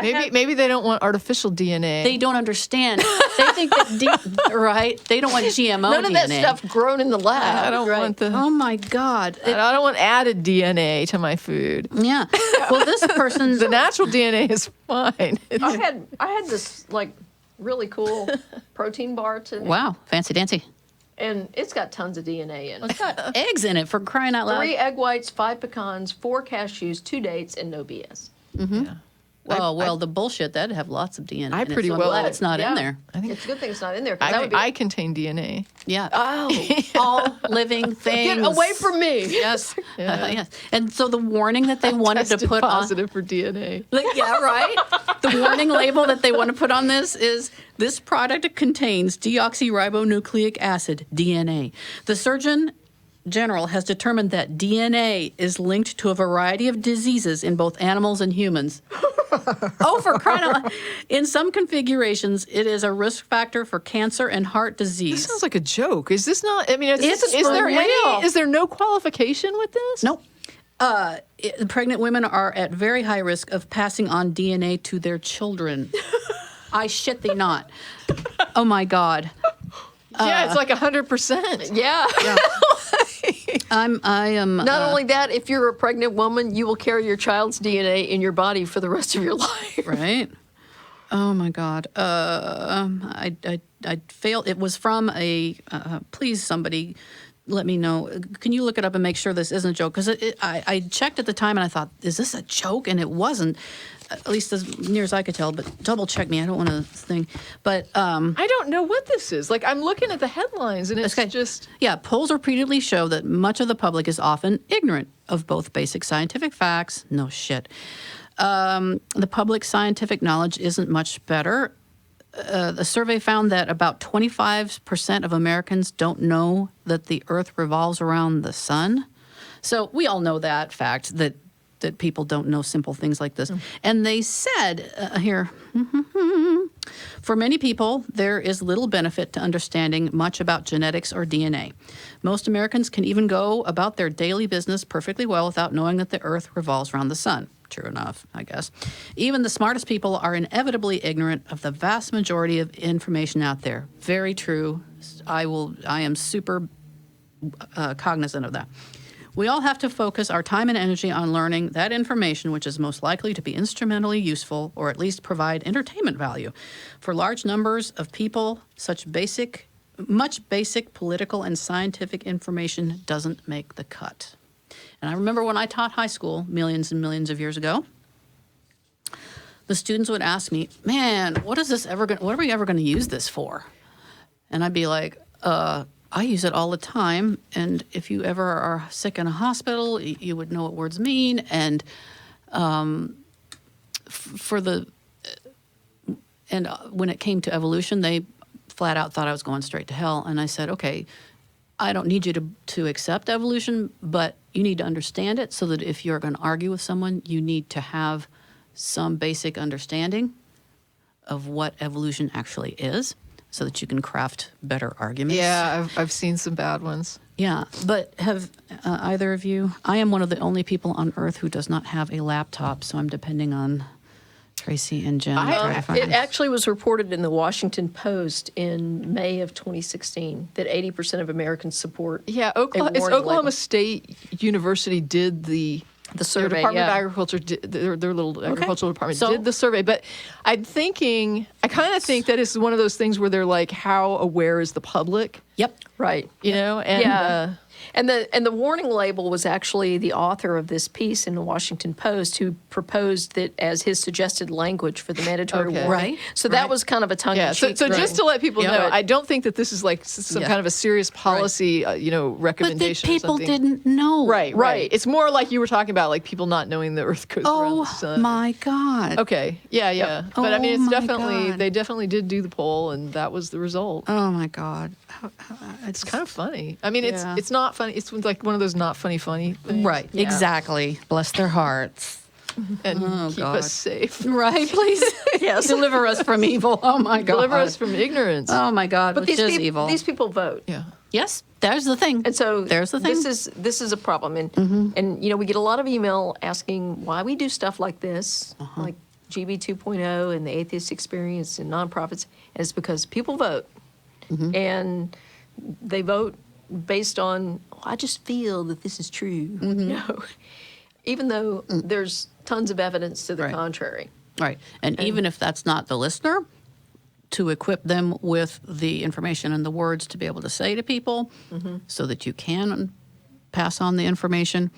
Maybe they don't want artificial DNA. they don't understand. They think that, right? They don't want GMO None DNA. of that stuff grown in the lab. I don't want the. Oh, my God. I don't want added DNA to my food. Yeah. Well, this person... The natural DNA is fine. I had this like really cool protein bar today, Wow. Fancy dancy. and it's got tons of DNA in it. It's got eggs in it, for crying out loud. 3 egg whites, 5 pecans, 4 cashews, 2 dates, and no BS. Yeah. Well, the bullshit, that'd have lots of DNA. I in it, pretty so I'm well- glad it's not in there. I think It's a good thing it's not in there. 'Cause that would be, I contain DNA. Yeah. oh, All living things. get away from me. Yes. Yeah. Yes. And so the warning that they wanted to Tested put on. positive for DNA. Yeah, right. The warning label that they want to put on this is this product contains deoxyribonucleic acid, DNA. The Surgeon General has determined that DNA is linked to a variety of diseases in both animals and humans. Oh, for crying out loud. In some configurations, it is a risk factor for cancer and heart disease. This sounds like a joke. Is this not? I mean, It's is there real. is there no qualification with this? Nope. Pregnant women are at very high risk of passing on DNA to their children. I shit thee not. Oh my God. Yeah, it's like 100%. Yeah. I am. Not only that, if you're a pregnant woman, you will carry your child's DNA in your body for the rest of your life. Right. Oh my God. I failed. It was from a. Please, somebody, let me know. Can you look it up and make sure this isn't a joke? Because I checked at the time and I thought, is this a joke? And it wasn't. At least as near as I could tell. But double check me. I don't want to think. But I don't know what this is. Like, I'm looking at the headlines and it's Okay. just. Yeah, polls repeatedly show that much of the public is often ignorant of both basic scientific facts. No shit. The public scientific knowledge isn't much better. The survey found that about 25% of Americans don't know that the Earth revolves around the sun. So we all know that fact, that people don't know simple things like this. And they said here, for many people, there is little benefit to understanding much about genetics or DNA. Most Americans can even go about their daily business perfectly well without knowing that the Earth revolves around the sun. True enough, I guess. Even the smartest people are inevitably ignorant of the vast majority of information out there. Very true. I am super cognizant of that. We all have to focus our time and energy on learning that information which is most likely to be instrumentally useful or at least provide entertainment value. For large numbers of people, much basic political and scientific information doesn't make the cut. And I remember when I taught high school millions and millions of years ago, the students would ask me, man, what are we ever going to use this for? And I'd be like, I use it all the time, and if you ever are sick in a hospital, you would know what words mean. And when it came to evolution, they flat out thought I was going straight to hell. And I said, okay, I don't need you to accept evolution, but you need to understand it so that if you're going to argue with someone, you need to have some basic understanding of what evolution actually is, so that you can craft better arguments. Yeah, I've seen some bad ones. Yeah, but have either of you? I am one of the only people on Earth who does not have a laptop, so I'm depending on Tracie and Jen. to try to find It this. actually was reported in the Washington Post in May of 2016 that 80% of Americans support. Yeah, a Oklahoma warning label. State University did the survey, Their Department yeah. of Agriculture, their little agricultural department So- did the survey. But I kind of think that it's one of those things where they're like, how aware is the public? Yep. Right. You know? And, Yeah. And the warning label was actually the author of this piece in the Washington Post who proposed that as his suggested language for the mandatory Okay. warning. Right, So that right. was kind of a tongue yeah, in so cheek. just to let people Yeah. know, But- I don't think that this is like some Yeah. kind of a serious policy, But the recommendation. or people something. didn't know. Right. It's more like you were talking about, like people not knowing the Earth goes around the Oh sun. my God. Okay. Yeah. But I mean, Oh it's my definitely God. they definitely did do the poll, and that was the result. Oh my God. It's kind of funny. I mean, Yeah. it's not funny. It's like one of those not funny things. Right. Yeah. Exactly. Bless their hearts. And Oh, keep God. us safe. Right. Please. Yes. Deliver us from evil. Oh my God. Deliver us from ignorance. Oh my God. But Which is peop- evil. these people vote. Yeah. Yes. There's the thing. And so there's the thing. This is a problem, and we get a lot of email asking why we do stuff like this, like GB 2.0 and the Atheist Experience and nonprofits, and it's because people vote, and they vote based on I just feel that this is true. No, even though there's tons of evidence to the Right. contrary. Right. And even if that's not the listener, to equip them with the information and the words to be able to say to people so that you can pass on the information.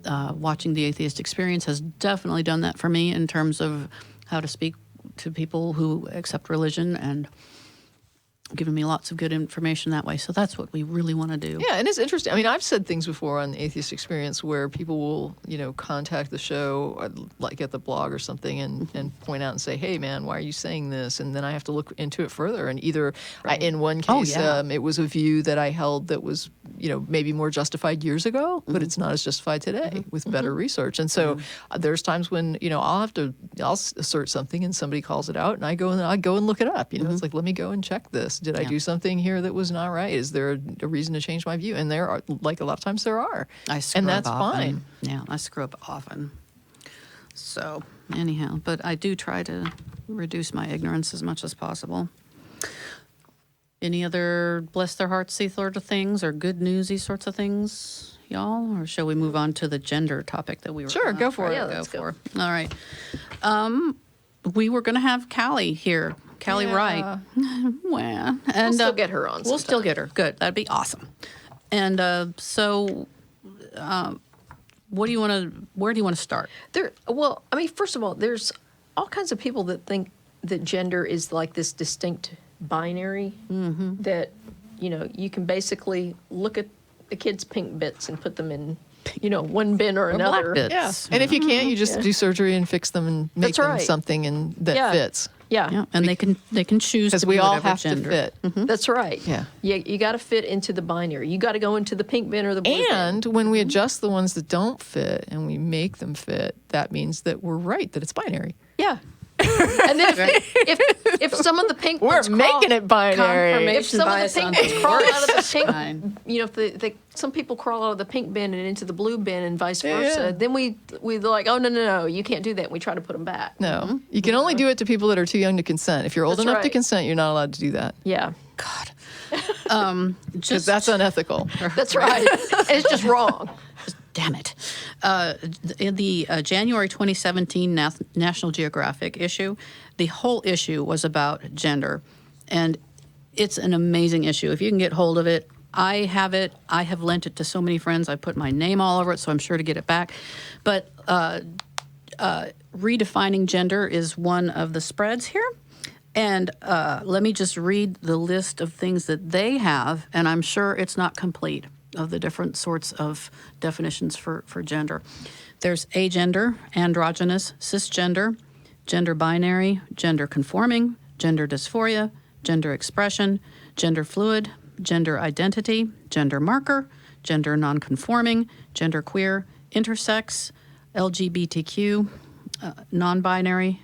Watching the Atheist Experience has definitely done that for me in terms of how to speak to people who accept religion, and giving me lots of good information that way. So that's what we really want to do. Yeah, and it's interesting. I mean, I've said things before on the Atheist Experience where people will, contact the show, or like at the blog or something, and point out and say, hey, man, why are you saying this? And then I have to look into it further. And either, in one case, it was a view that I held that was, maybe more justified years ago, but it's not as justified today with better research. And so there's times when, I'll assert something and somebody calls it out, and I go and look it up. It's like, let me go and check this. Did I do something here that was not right? Is there a reason to change my view? And there are, like a lot of times there are. I screw and that's up often. fine. Yeah, I screw up often. So anyhow, but I do try to reduce my ignorance as much as possible. Any other bless their hearts sort of things, or good newsy sorts of things, y'all? Or shall we move on to the gender topic that we were Sure, go for it. Yeah, let's go. All right. We were going to have Callie here. Callie Wright. Well, and We'll still get her on We'll still sometime. get her. Good. That'd be awesome. And where do you want to start? Well, I mean, first of all, there's all kinds of people that think that gender is like this distinct binary that, you can basically look at the kids' pink bits and put them in, one bin or another. black bits. Yeah. And if you can't, you just do surgery and fix them and make That's them right. something that fits. Yeah. Yeah, and they can choose Because to we be all whatever have gender. to fit. That's right. Yeah. You got to fit into the binary. You got to go into the pink bin or the blue bin. And when we adjust the ones that don't fit and we make them fit, that means that we're right, that it's binary. Yeah. And then if some of the pink We're ones making it binary. if some of the bias pink on ones the crawl worst out of the pink, kind. if some people crawl out of the pink bin and into the blue bin and vice Yeah, versa, yeah. then we're like, oh no, you can't do that. And we try to put them back. No. You can only do it to people that are too young to consent. If you're old That's enough to right. consent, you're not allowed to do that. Yeah, God. Because that's unethical. that's right. And it's just wrong. Damn it. In the January 2017 National Geographic issue, the whole issue was about gender. And it's an amazing issue. If you can get hold of it, I have it. I have lent it to so many friends. I put my name all over it, so I'm sure to get it back. But redefining gender is one of the spreads here. And let me just read the list of things that they have, and I'm sure it's not complete, of the different sorts of definitions for gender. There's agender, androgynous, cisgender, gender binary, gender conforming, gender dysphoria, gender expression, gender fluid, gender identity, gender marker, gender nonconforming, gender queer, intersex, LGBTQ, non-binary.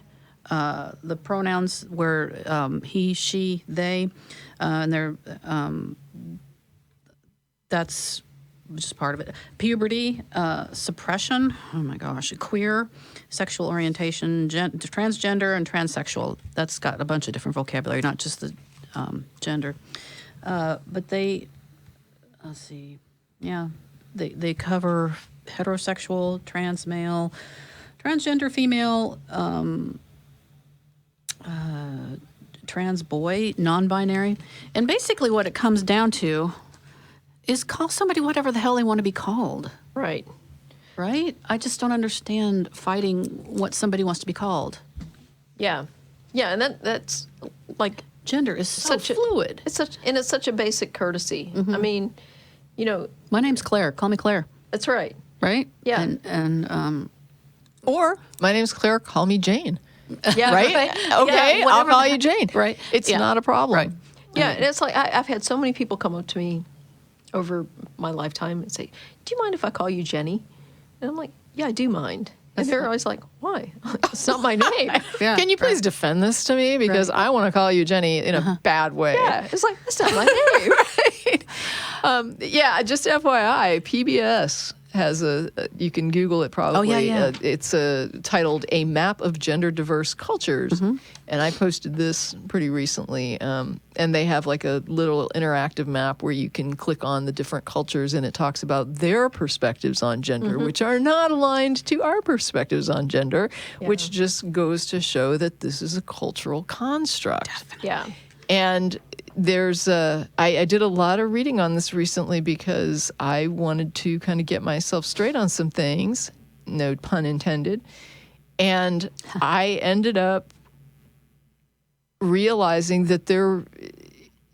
The pronouns were he, she, they, and they're that's just part of it. Puberty, suppression, oh my gosh, queer, sexual orientation, transgender, and transsexual. That's got a bunch of different vocabulary, not just the gender. But they, let's see, yeah, they cover heterosexual, trans male, transgender female, trans boy, non-binary. And basically what it comes down to is call somebody whatever the hell they want to be called, Right. right? I just don't understand fighting what somebody wants to be called. Yeah. Yeah, and that's like Gender is so such fluid. it's such a basic courtesy. I mean, My name's Claire. Call me Claire, that's right. right? Yeah. And Or, my name's Claire, call me Jane. Yeah. Right? Okay, Yeah, I'll whatever call the- you Jane. Right. It's Yeah. not a problem. Right. Yeah, and it's like I've had so many people come up to me over my lifetime and say, "Do you mind if I call you Jenny?" And I'm like, "Yeah, I do mind." And they're always like, "Why? It's not my name." yeah, Can you please defend this to me? Because I want to call you Jenny in a bad way. Yeah, it's like that's not my name. Yeah, just FYI, PBS has you can Google it probably. Oh, yeah. It's titled A Map of Gender Diverse Cultures. And I posted this pretty recently. And they have like a little interactive map where you can click on the different cultures and it talks about their perspectives on gender, which are not aligned to our perspectives on gender, which just goes to show that this is a cultural construct. Yeah. And there's I did a lot of reading on this recently because I wanted to kind of get myself straight on some things, no pun intended. And I ended up realizing that there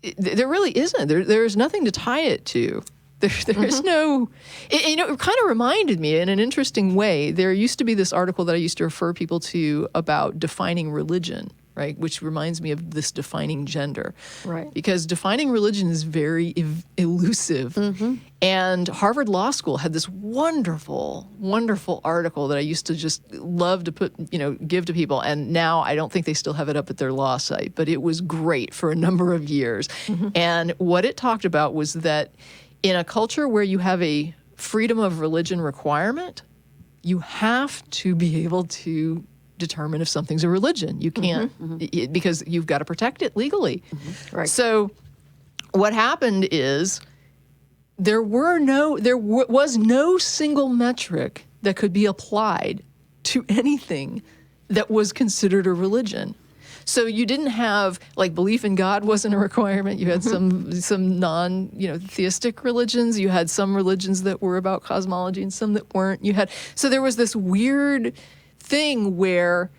really isn't. There's nothing to tie it to. There's no, it kind of reminded me in an interesting way. There used to be this article that I used to refer people to about defining religion, right? Which reminds me of this defining gender. Right. Because defining religion is very elusive. And Harvard Law School had this wonderful, wonderful article that I used to just love to give to people. And now I don't think they still have it up at their law site, but it was great for a number of years. And what it talked about was that in a culture where you have a freedom of religion requirement, you have to be able to determine if something's a religion. You can't, because you've got to protect it legally. Right. So what happened is there was no single metric that could be applied to anything that was considered a religion. So you didn't have, like, belief in God wasn't a requirement. You had some non, theistic religions. You had some religions that were about cosmology and some that weren't. So there was this weird thing where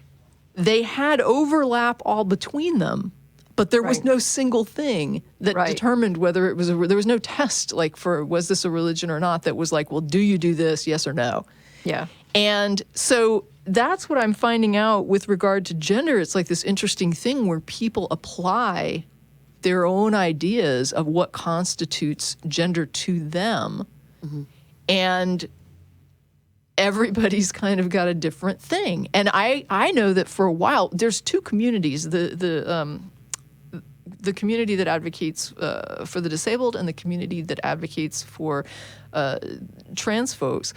they had overlap all between them, but there was no single thing that determined whether it was there was no test, like, for was this a religion or not, that was like, well, do you do this, yes or no? Yeah. And so that's what I'm finding out with regard to gender. It's like this interesting thing where people apply their own ideas of what constitutes gender to them. And everybody's kind of got a different thing. And I know that for a while, there's two communities, the community that advocates for the disabled and the community that advocates for trans folks.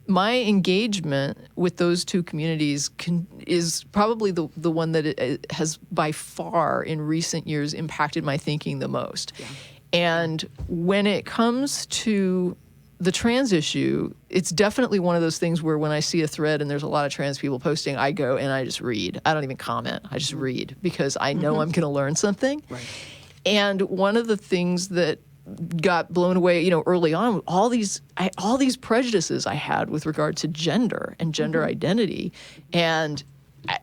My engagement with those two communities is probably the one that it has by far in recent years impacted my thinking the most. And when it comes to the trans issue, it's definitely one of those things where when I see a thread and there's a lot of trans people posting, I go and I just read. I don't even comment. I just read because I know I'm going to learn something. And one of the things that got blown away, early on, all these prejudices I had with regard to gender and gender identity, and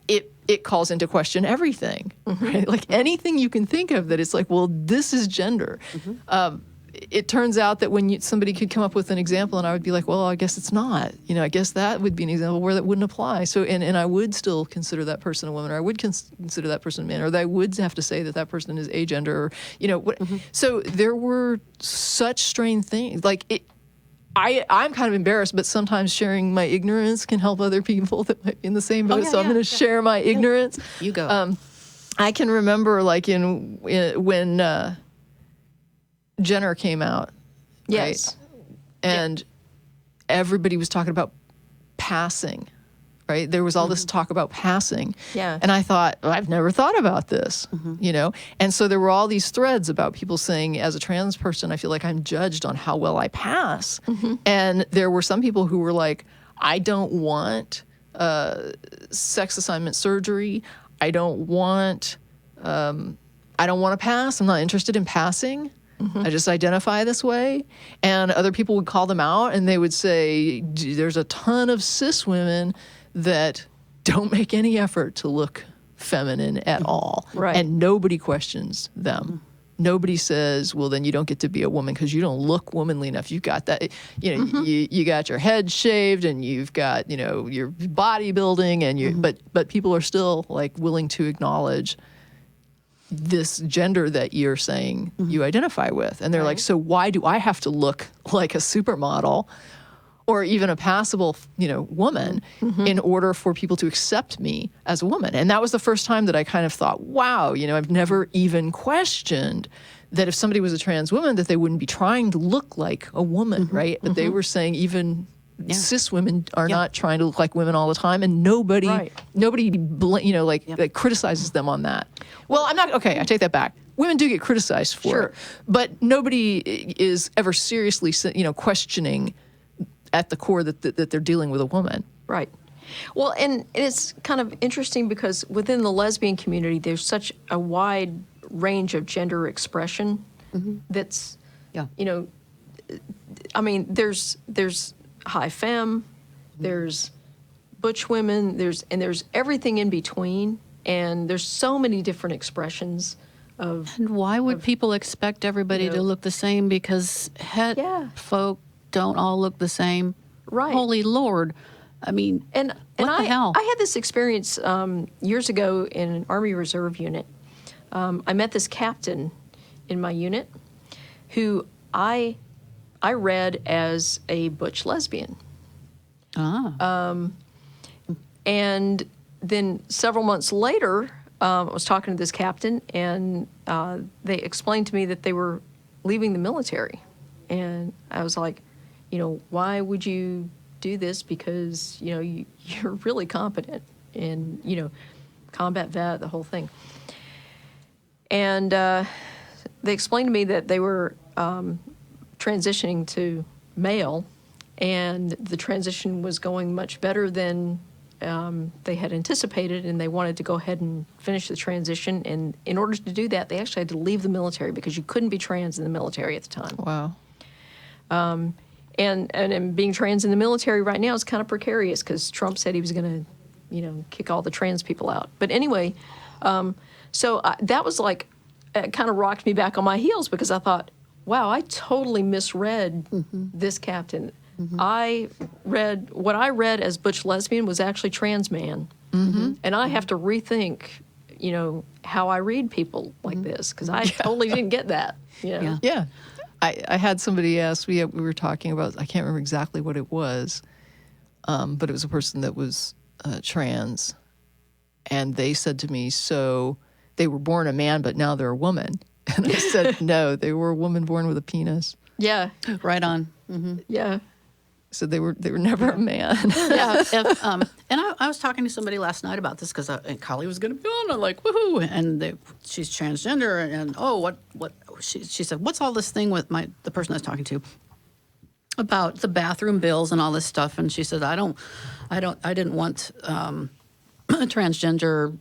it calls into question everything, right? Like anything you can think of that it's like, well, this is gender. It turns out that when somebody could come up with an example and I would be like, well, I guess it's not. I guess that would be an example where that wouldn't apply. So, and I would still consider that person a woman, or I would consider that person a man, or that I would have to say that person is agender, or, what. So there were such strange things. Like, I'm kind of embarrassed, but sometimes sharing my ignorance can help other people that might be in the same boat. So I'm going to share my ignorance. You go. I can remember, like, when Jenner came out, Yes. right? And everybody was talking about passing, right? There was all this talk about passing. Yeah. And I thought, well, I've never thought about this, And so there were all these threads about people saying, as a trans person, I feel like I'm judged on how well I pass. And there were some people who were like, I don't want sex assignment surgery. I don't want to pass. I'm not interested in passing. I just identify this way. And other people would call them out and they would say, there's a ton of cis women that don't make any effort to look feminine at all. Right. And nobody questions them. Nobody says, well, then you don't get to be a woman because you don't look womanly enough. You've got that, you got your head shaved and you've got, your bodybuilding and but people are still like willing to acknowledge this gender that you're saying you identify with. And they're like, so why do I have to look like a supermodel or even a passable, woman in order for people to accept me as a woman? And that was the first time that I kind of thought, wow, I've never even questioned that if somebody was a trans woman that they wouldn't be trying to look like a woman, right? But they were saying even cis women are not trying to look like women all the time, and nobody criticizes them on that. Well, I take that back. Women do get criticized for it, but nobody is ever seriously, questioning at the core that they're dealing with a woman. Right. Well, and it's kind of interesting because within the lesbian community, there's such a wide range of gender expression that's, I mean, there's high femme, there's butch women, there's everything in between, and there's so many different expressions of. And why would people expect everybody you know, to look the same? Because het Yeah. folk don't all look the same. Right. Holy Lord. I mean, And what the hell? I had this experience years ago in an Army Reserve unit. I met this captain in my unit who I read as a butch lesbian. And then several months later, I was talking to this captain, and they explained to me that they were leaving the military. And I was like, why would you do this? Because, you're really competent and, combat vet, the whole thing. And they explained to me that they were transitioning to male, and the transition was going much better than they had anticipated, and they wanted to go ahead and finish the transition. And in order to do that, they actually had to leave the military because you couldn't be trans in the military at the time. Wow. And being trans in the military right now is kind of precarious because Trump said he was going to, kick all the trans people out. But anyway, so that was like, it kind of rocked me back on my heels because I thought, wow, I totally misread this captain. What I read as butch lesbian was actually trans man. And I have to rethink, how I read people like this because I totally didn't get that. Yeah. I had somebody ask, we were talking about, I can't remember exactly what it was, but it was a person that was trans. And they said to me, so they were born a man, but now they're a woman. And I said, no, they were a woman born with a penis. Yeah. Right on. Yeah. So they were never a man. Yeah. And I was talking to somebody last night about this because Kali was going to be on. I'm like, woohoo! And she's transgender, and what? She said, what's all this thing with the person I was talking to about the bathroom bills and all this stuff? And she said, I didn't want a transgender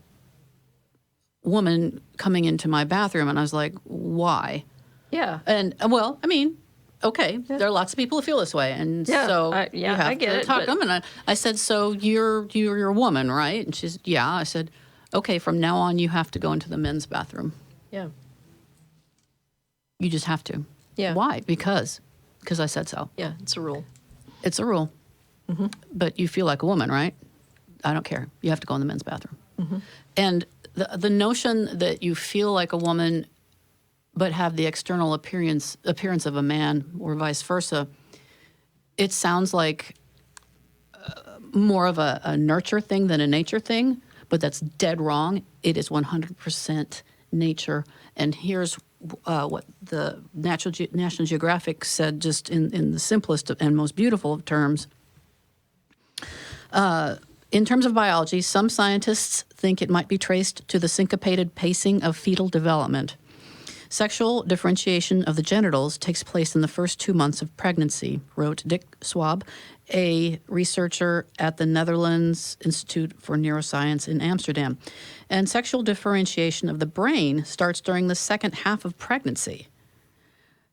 woman coming into my bathroom. And I was like, why? Yeah. And well, I mean, okay, there are lots of people who feel this way, and so you have I get to it, talk to but- them. And I said, so you're a woman, right? And she's, yeah. I said, okay, from now on, you have to go into the men's bathroom. Yeah. You just have to. Yeah. Why? Because I said so. Yeah. It's a rule. It's a rule. But you feel like a woman, right? I don't care. You have to go in the men's bathroom. And the notion that you feel like a woman but have the external appearance of a man or vice versa, it sounds like more of a nurture thing than a nature thing, but that's dead wrong. It is 100% nature. And here's what the National Geographic said just in the simplest and most beautiful of terms. In terms of biology, some scientists think it might be traced to the syncopated pacing of fetal development. Sexual differentiation of the genitals takes place in the first 2 months of pregnancy, wrote Dick Swab, a researcher at the Netherlands Institute for Neuroscience in Amsterdam. And sexual differentiation of the brain starts during the second half of pregnancy.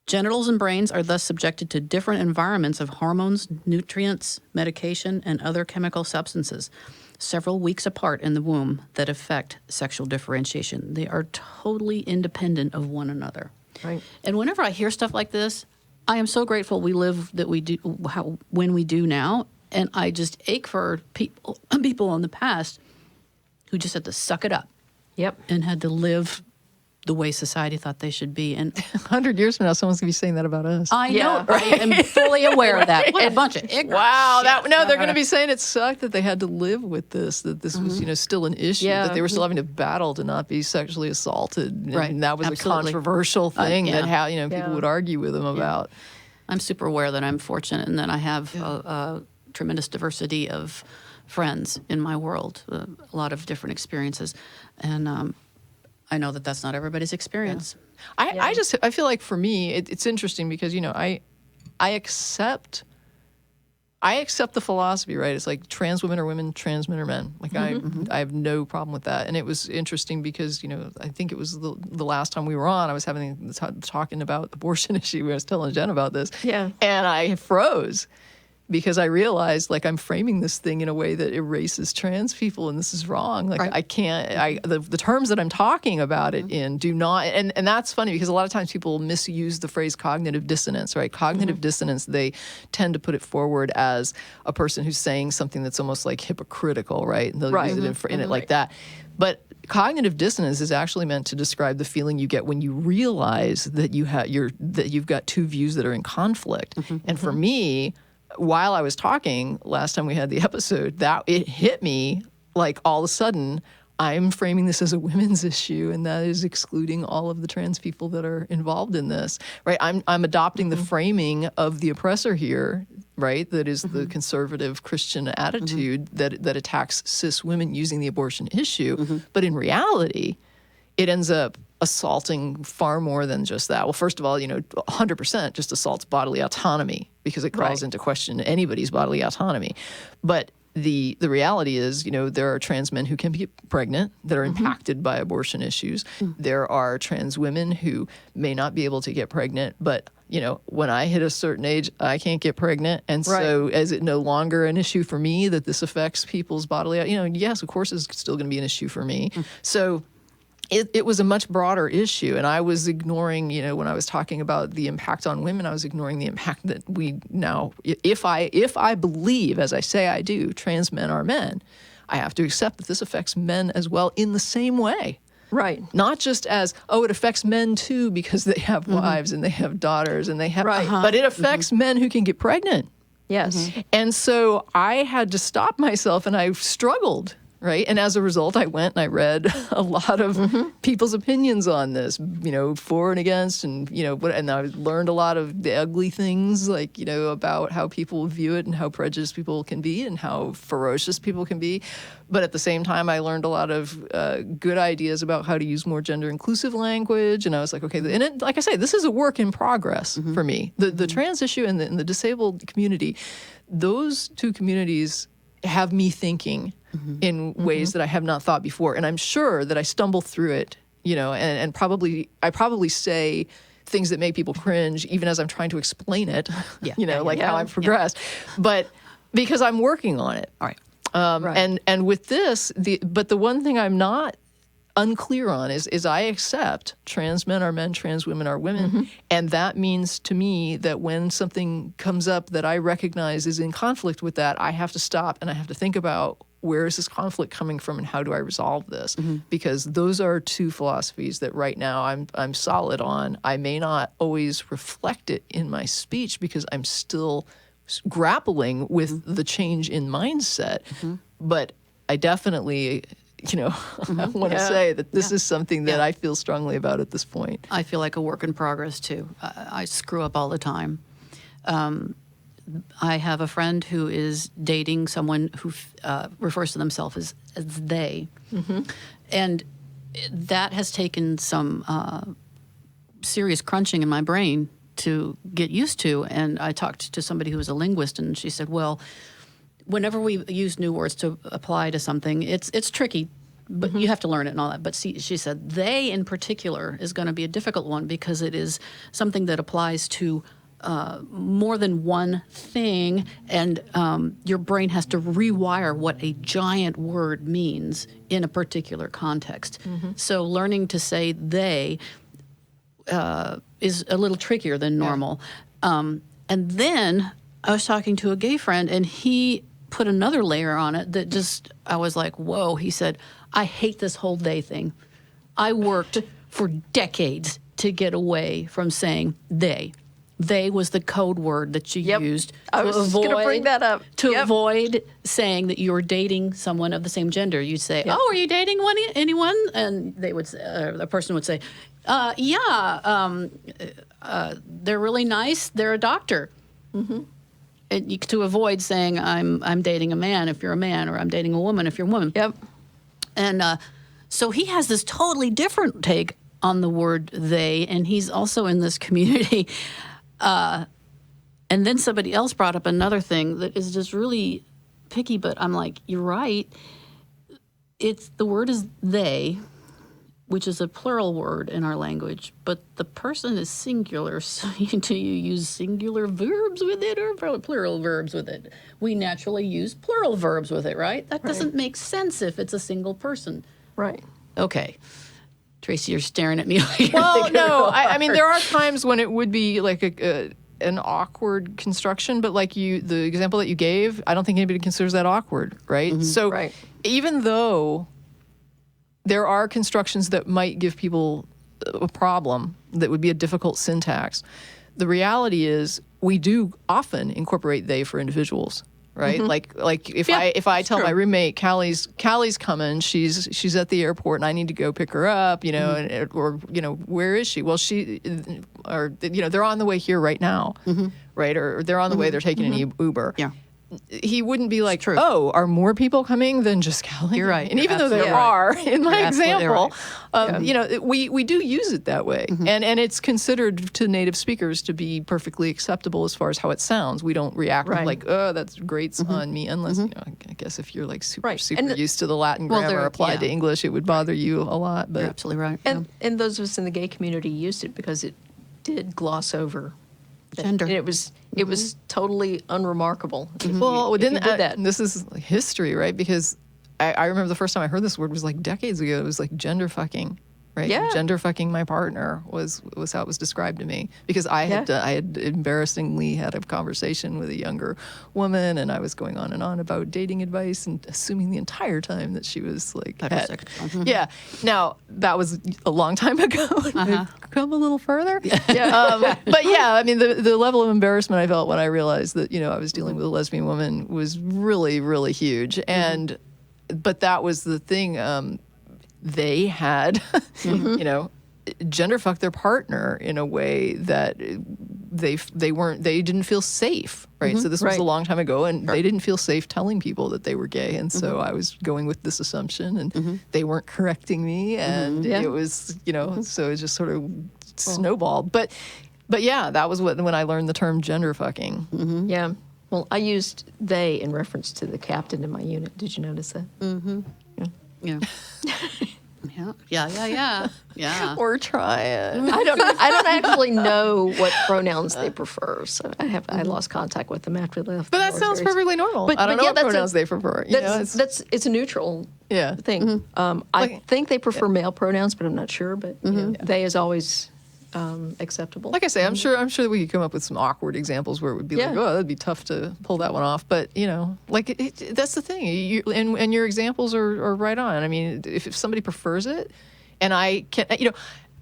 Genitals and brains are thus subjected to different environments of hormones, nutrients, medication, and other chemical substances, several weeks apart in the womb, that affect sexual differentiation. They are totally independent of one another. Right. And whenever I hear stuff like this, I am so grateful we live that we do when we do now, and I just ache for people in the past who just had to suck it up. Yep. And had to live the way society thought they should be. And 100 years from now, someone's going to be saying that about us. I Yeah. know, right? I'm fully aware of that. What a bunch of ignorant Wow, shit. they're going to be saying it sucked that they had to live with this, that this was, still an issue, Yeah. that they were still having to battle to not be sexually assaulted. And Right. that was Absolutely. a controversial thing yeah. that people Yeah. would argue with them about. I'm super aware that I'm fortunate and that I have a tremendous diversity of friends in my world, a lot of different experiences. And I know that that's not everybody's experience. I feel like for me, it's interesting because, I accept the philosophy, right? It's like trans women are women, trans men are men. Like I have no problem with that. And it was interesting because, I think it was the last time we were on, I was talking about the abortion issue. I was telling Jen about this. Yeah. And I froze because I realized like I'm framing this thing in a way that erases trans people, and this is wrong. Like I can't, the terms that I'm talking about it in do not, and that's funny because a lot of times people misuse the phrase cognitive dissonance, right? Cognitive dissonance, they tend to put it forward as a person who's saying something that's almost like hypocritical, right? And they'll use it in it like that. But cognitive dissonance is actually meant to describe the feeling you get when you realize that you've got two views that are in conflict. And for me, while I was talking last time we had the episode, that it hit me like all of a sudden I'm framing this as a women's issue, and that is excluding all of the trans people that are involved in this, right? I'm adopting the framing of the oppressor here, right? That is the conservative Christian attitude that attacks cis women using the abortion issue. But in reality, it ends up assaulting far more than just that. Well, first of all, 100% just assaults bodily autonomy because it calls into question anybody's bodily autonomy. But the reality is, there are trans men who can get pregnant that are impacted by abortion issues. There are trans women who may not be able to get pregnant, but when I hit a certain age, I can't get pregnant. And so is it no longer an issue for me that this affects people's bodily, yes, of course it's still going to be an issue for me. So it was a much broader issue, and I was ignoring, when I was talking about the impact on women, I was ignoring the impact that we now, if I believe, as I say I do, trans men are men, I have to accept that this affects men as well in the same way. Right. Not just as, it affects men too because they have wives and they have daughters and they have, but it affects men who can get pregnant. Yes. And so I had to stop myself, and I struggled. Right. And as a result, I went and I read a lot of people's opinions on this, for and against, and, and I learned a lot of the ugly things, like, about how people view it and how prejudiced people can be and how ferocious people can be. But at the same time, I learned a lot of good ideas about how to use more gender inclusive language. And I was like, okay, and like I say, this is a work in progress for me. The trans issue and the disabled community, those two communities have me thinking in ways that I have not thought before. And I'm sure that I stumble through it, and I probably say things that make people cringe even as I'm trying to explain it, how I've progressed. But because I'm working on it. All right. And with this, but the one thing I'm not unclear on is I accept trans men are men, trans women are women. And that means to me that when something comes up that I recognize is in conflict with that, I have to stop and I have to think about, where is this conflict coming from and how do I resolve this? Because those are two philosophies that right now I'm solid on. I may not always reflect it in my speech because I'm still grappling with the change in mindset. But I definitely, I want to say that this is something that I feel strongly about at this point. I feel like a work in progress too. I screw up all the time. I have a friend who is dating someone who refers to themselves as they. And that has taken some serious crunching in my brain to get used to. And I talked to somebody who was a linguist, and she said, well, whenever we use new words to apply to something, it's tricky, but you have to learn it and all that. But she said, they in particular is going to be a difficult one because it is something that applies to more than one thing, and your brain has to rewire what a giant word means in a particular context. So learning to say they is a little trickier than normal. And then I was talking to a gay friend, and he put another layer on it that just, I was like, whoa. He said, I hate this whole they thing. I worked for decades to get away from saying they. They was the code word that you used I was going to bring that up. To avoid saying that you were dating someone of the same gender. You'd say, oh, are you dating anyone? And they would say, the person would say, they're really nice. They're a doctor. And to avoid saying I'm dating a man if you're a man, or I'm dating a woman if you're a woman. And so he has this totally different take on the word they, and he's also in this community. And then somebody else brought up another thing that is just really picky, but I'm like, you're right. The word is they, which is a plural word in our language, but the person is singular. So do you use singular verbs with it or plural verbs with it? We naturally use plural verbs with it, right? That doesn't make sense if it's a single person. Right. Okay. Tracie, you're staring at me like Well, no, I mean, there are times when it would be like an awkward construction, but like the example that you gave, I don't think anybody considers that awkward, right? So Right. even though there are constructions that might give people a problem that would be a difficult syntax, the reality is we do often incorporate they for individuals, right? Like if I tell my roommate Callie's coming, she's at the airport and I need to go pick her up, or where is she? Well, they're on the way here right now, right? Or they're on the way, they're taking an Uber. Yeah. He wouldn't be like, oh, are more people coming than just Callie? You're right. And You're even though there absolutely are, in my You're absolutely example, we do use it that way. And it's considered to native speakers to be perfectly acceptable as far as how it sounds. We don't react like, oh, that's grates on me, unless, I guess if you're like super used to the Latin grammar applied to English, it would bother you a lot. But You're absolutely right. And those of us in the gay community used it because it did gloss over Gender. And it was totally unremarkable. Well, if you did that. and this is history, right? Because I remember the first time I heard this word was like decades ago. It was like gender fucking, right? Yeah. Gender fucking my partner was how it was described to me. Because I had embarrassingly had a conversation with a younger woman, and I was going on and on about dating advice and assuming the entire time that she was like Heterosexual. Yeah. Now that was a long time ago. I've come a little further. Yeah. But yeah, I mean, the level of embarrassment I felt when I realized that, I was dealing with a lesbian woman was really, really huge. But that was the thing. They had, gender fucked their partner in a way that they didn't feel safe, right? So this was a long time ago, and they didn't feel safe telling people that they were gay, and so I was going with this assumption, and they weren't correcting me, and it was, so it just sort of snowballed. But yeah, that was when I learned the term gender fucking. Yeah. Well, I used they in reference to the captain in my unit. Did you notice that? Yeah. Yeah. We're trying. I don't actually know what pronouns they prefer, so I lost contact with them after they left. But that sounds perfectly normal. But I don't know what that's pronouns they prefer. It's a neutral thing. I think they prefer male pronouns, but I'm not sure. But they is always acceptable. Like I say, I'm sure that we could come up with some awkward examples where it would be like, oh, that'd be tough to pull that one off. But that's the thing. And your examples are right on. I mean, if somebody prefers it, and I can,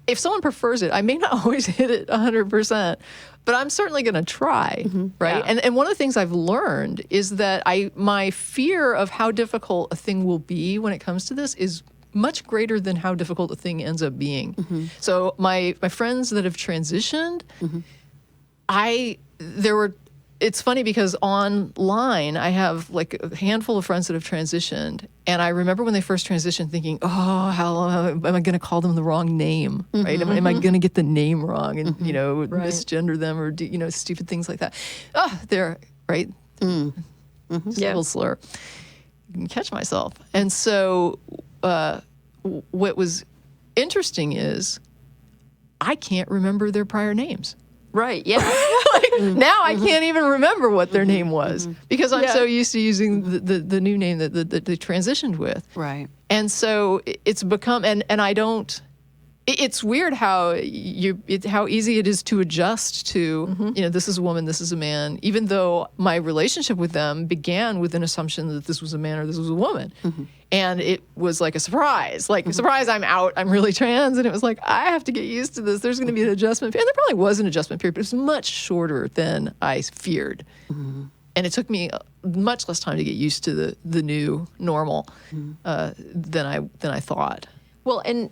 if someone prefers it, I may not always hit it 100%, but I'm certainly going to try, right? Yeah. And one of the things I've learned is that my fear of how difficult a thing will be when it comes to this is much greater than how difficult a thing ends up being. So my friends that have transitioned, it's funny because online I have like a handful of friends that have transitioned, and I remember when they first transitioned thinking, oh, how am I going to call them the wrong name, right? Am I going to get the name wrong and, misgender them or do, stupid things like that? Oh, they're, right? Just a little slur. I can catch myself. And so what was interesting is I can't remember their prior names. Right, yeah. Now I can't even remember what their name was because I'm so used to using the new name that they transitioned with. Right. And so it's become, and I don't, it's weird how how easy it is to adjust to, this is a woman, this is a man, even though my relationship with them began with an assumption that this was a man or this was a woman. And it was like a surprise, surprise, I'm out, I'm really trans. And it was like, I have to get used to this. There's going to be an adjustment period. And there probably was an adjustment period, but it was much shorter than I feared. And it took me much less time to get used to the new normal than I thought. Well, and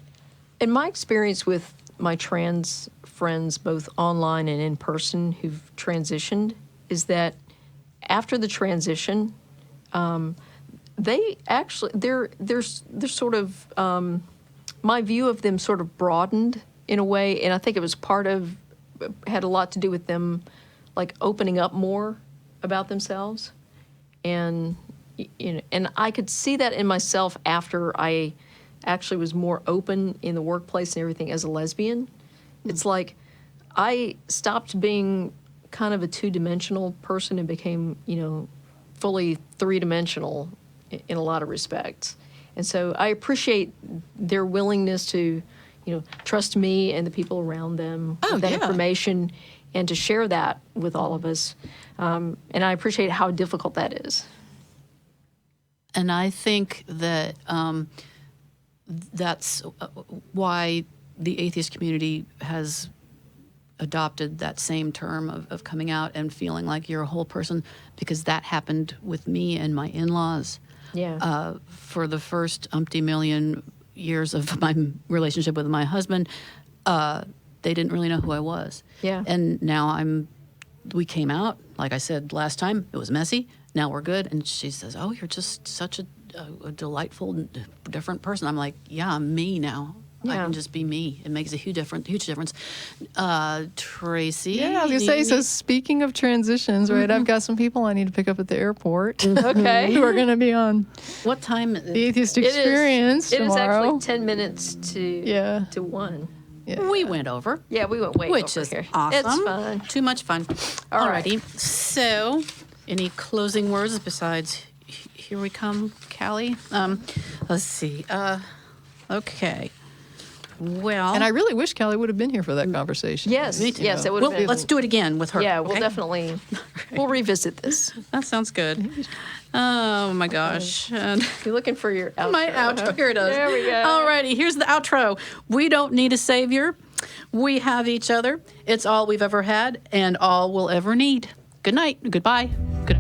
in my experience with my trans friends, both online and in person, who've transitioned, is that after the transition, they actually they're sort of my view of them sort of broadened in a way, and I think it was had a lot to do with them like opening up more about themselves, and and I could see that in myself after actually was more open in the workplace and everything as a lesbian. It's like I stopped being kind of a two-dimensional person and became, fully three-dimensional in a lot of respects. And so I appreciate their willingness to, trust me and the people around them with that information and to share that with all of us. And I appreciate how difficult that is. And I think that that's why the atheist community has adopted that same term of coming out and feeling like you're a whole person, because that happened with me and my in-laws. Yeah. For the first umpty million years of my relationship with my husband, they didn't really know who I was. Yeah. And now we came out, like I said last time, it was messy. Now we're good. And she says, oh, you're just such a delightful, different person. I'm like, yeah, I'm me now. I Yeah. can just be me. It makes a huge difference. Tracie? Yeah, I was going to say, so speaking of transitions, right, I've got some people I need to pick up at the airport. Okay. Who are going to be on What time? the Atheist Experience It is tomorrow. actually 10 minutes to 1. Yeah. We went over. Yeah, we went way Which over is here. awesome. It's fun. Too much fun. All right. Alrighty. So, any closing words besides here we come, Callie? Let's see. Okay. Well, And I really wish Callie would have been here for that conversation. Yes, Me too. yes, it would have been. let's do it again with her. Yeah, we'll okay? definitely, we'll revisit this. That sounds good. Oh my gosh. And You're looking for your outro. my outro. Here it is. There we go. Alrighty, here's the outro. We don't need a savior. We have each other. It's all we've ever had and all we'll ever need. Good night. Goodbye. Good.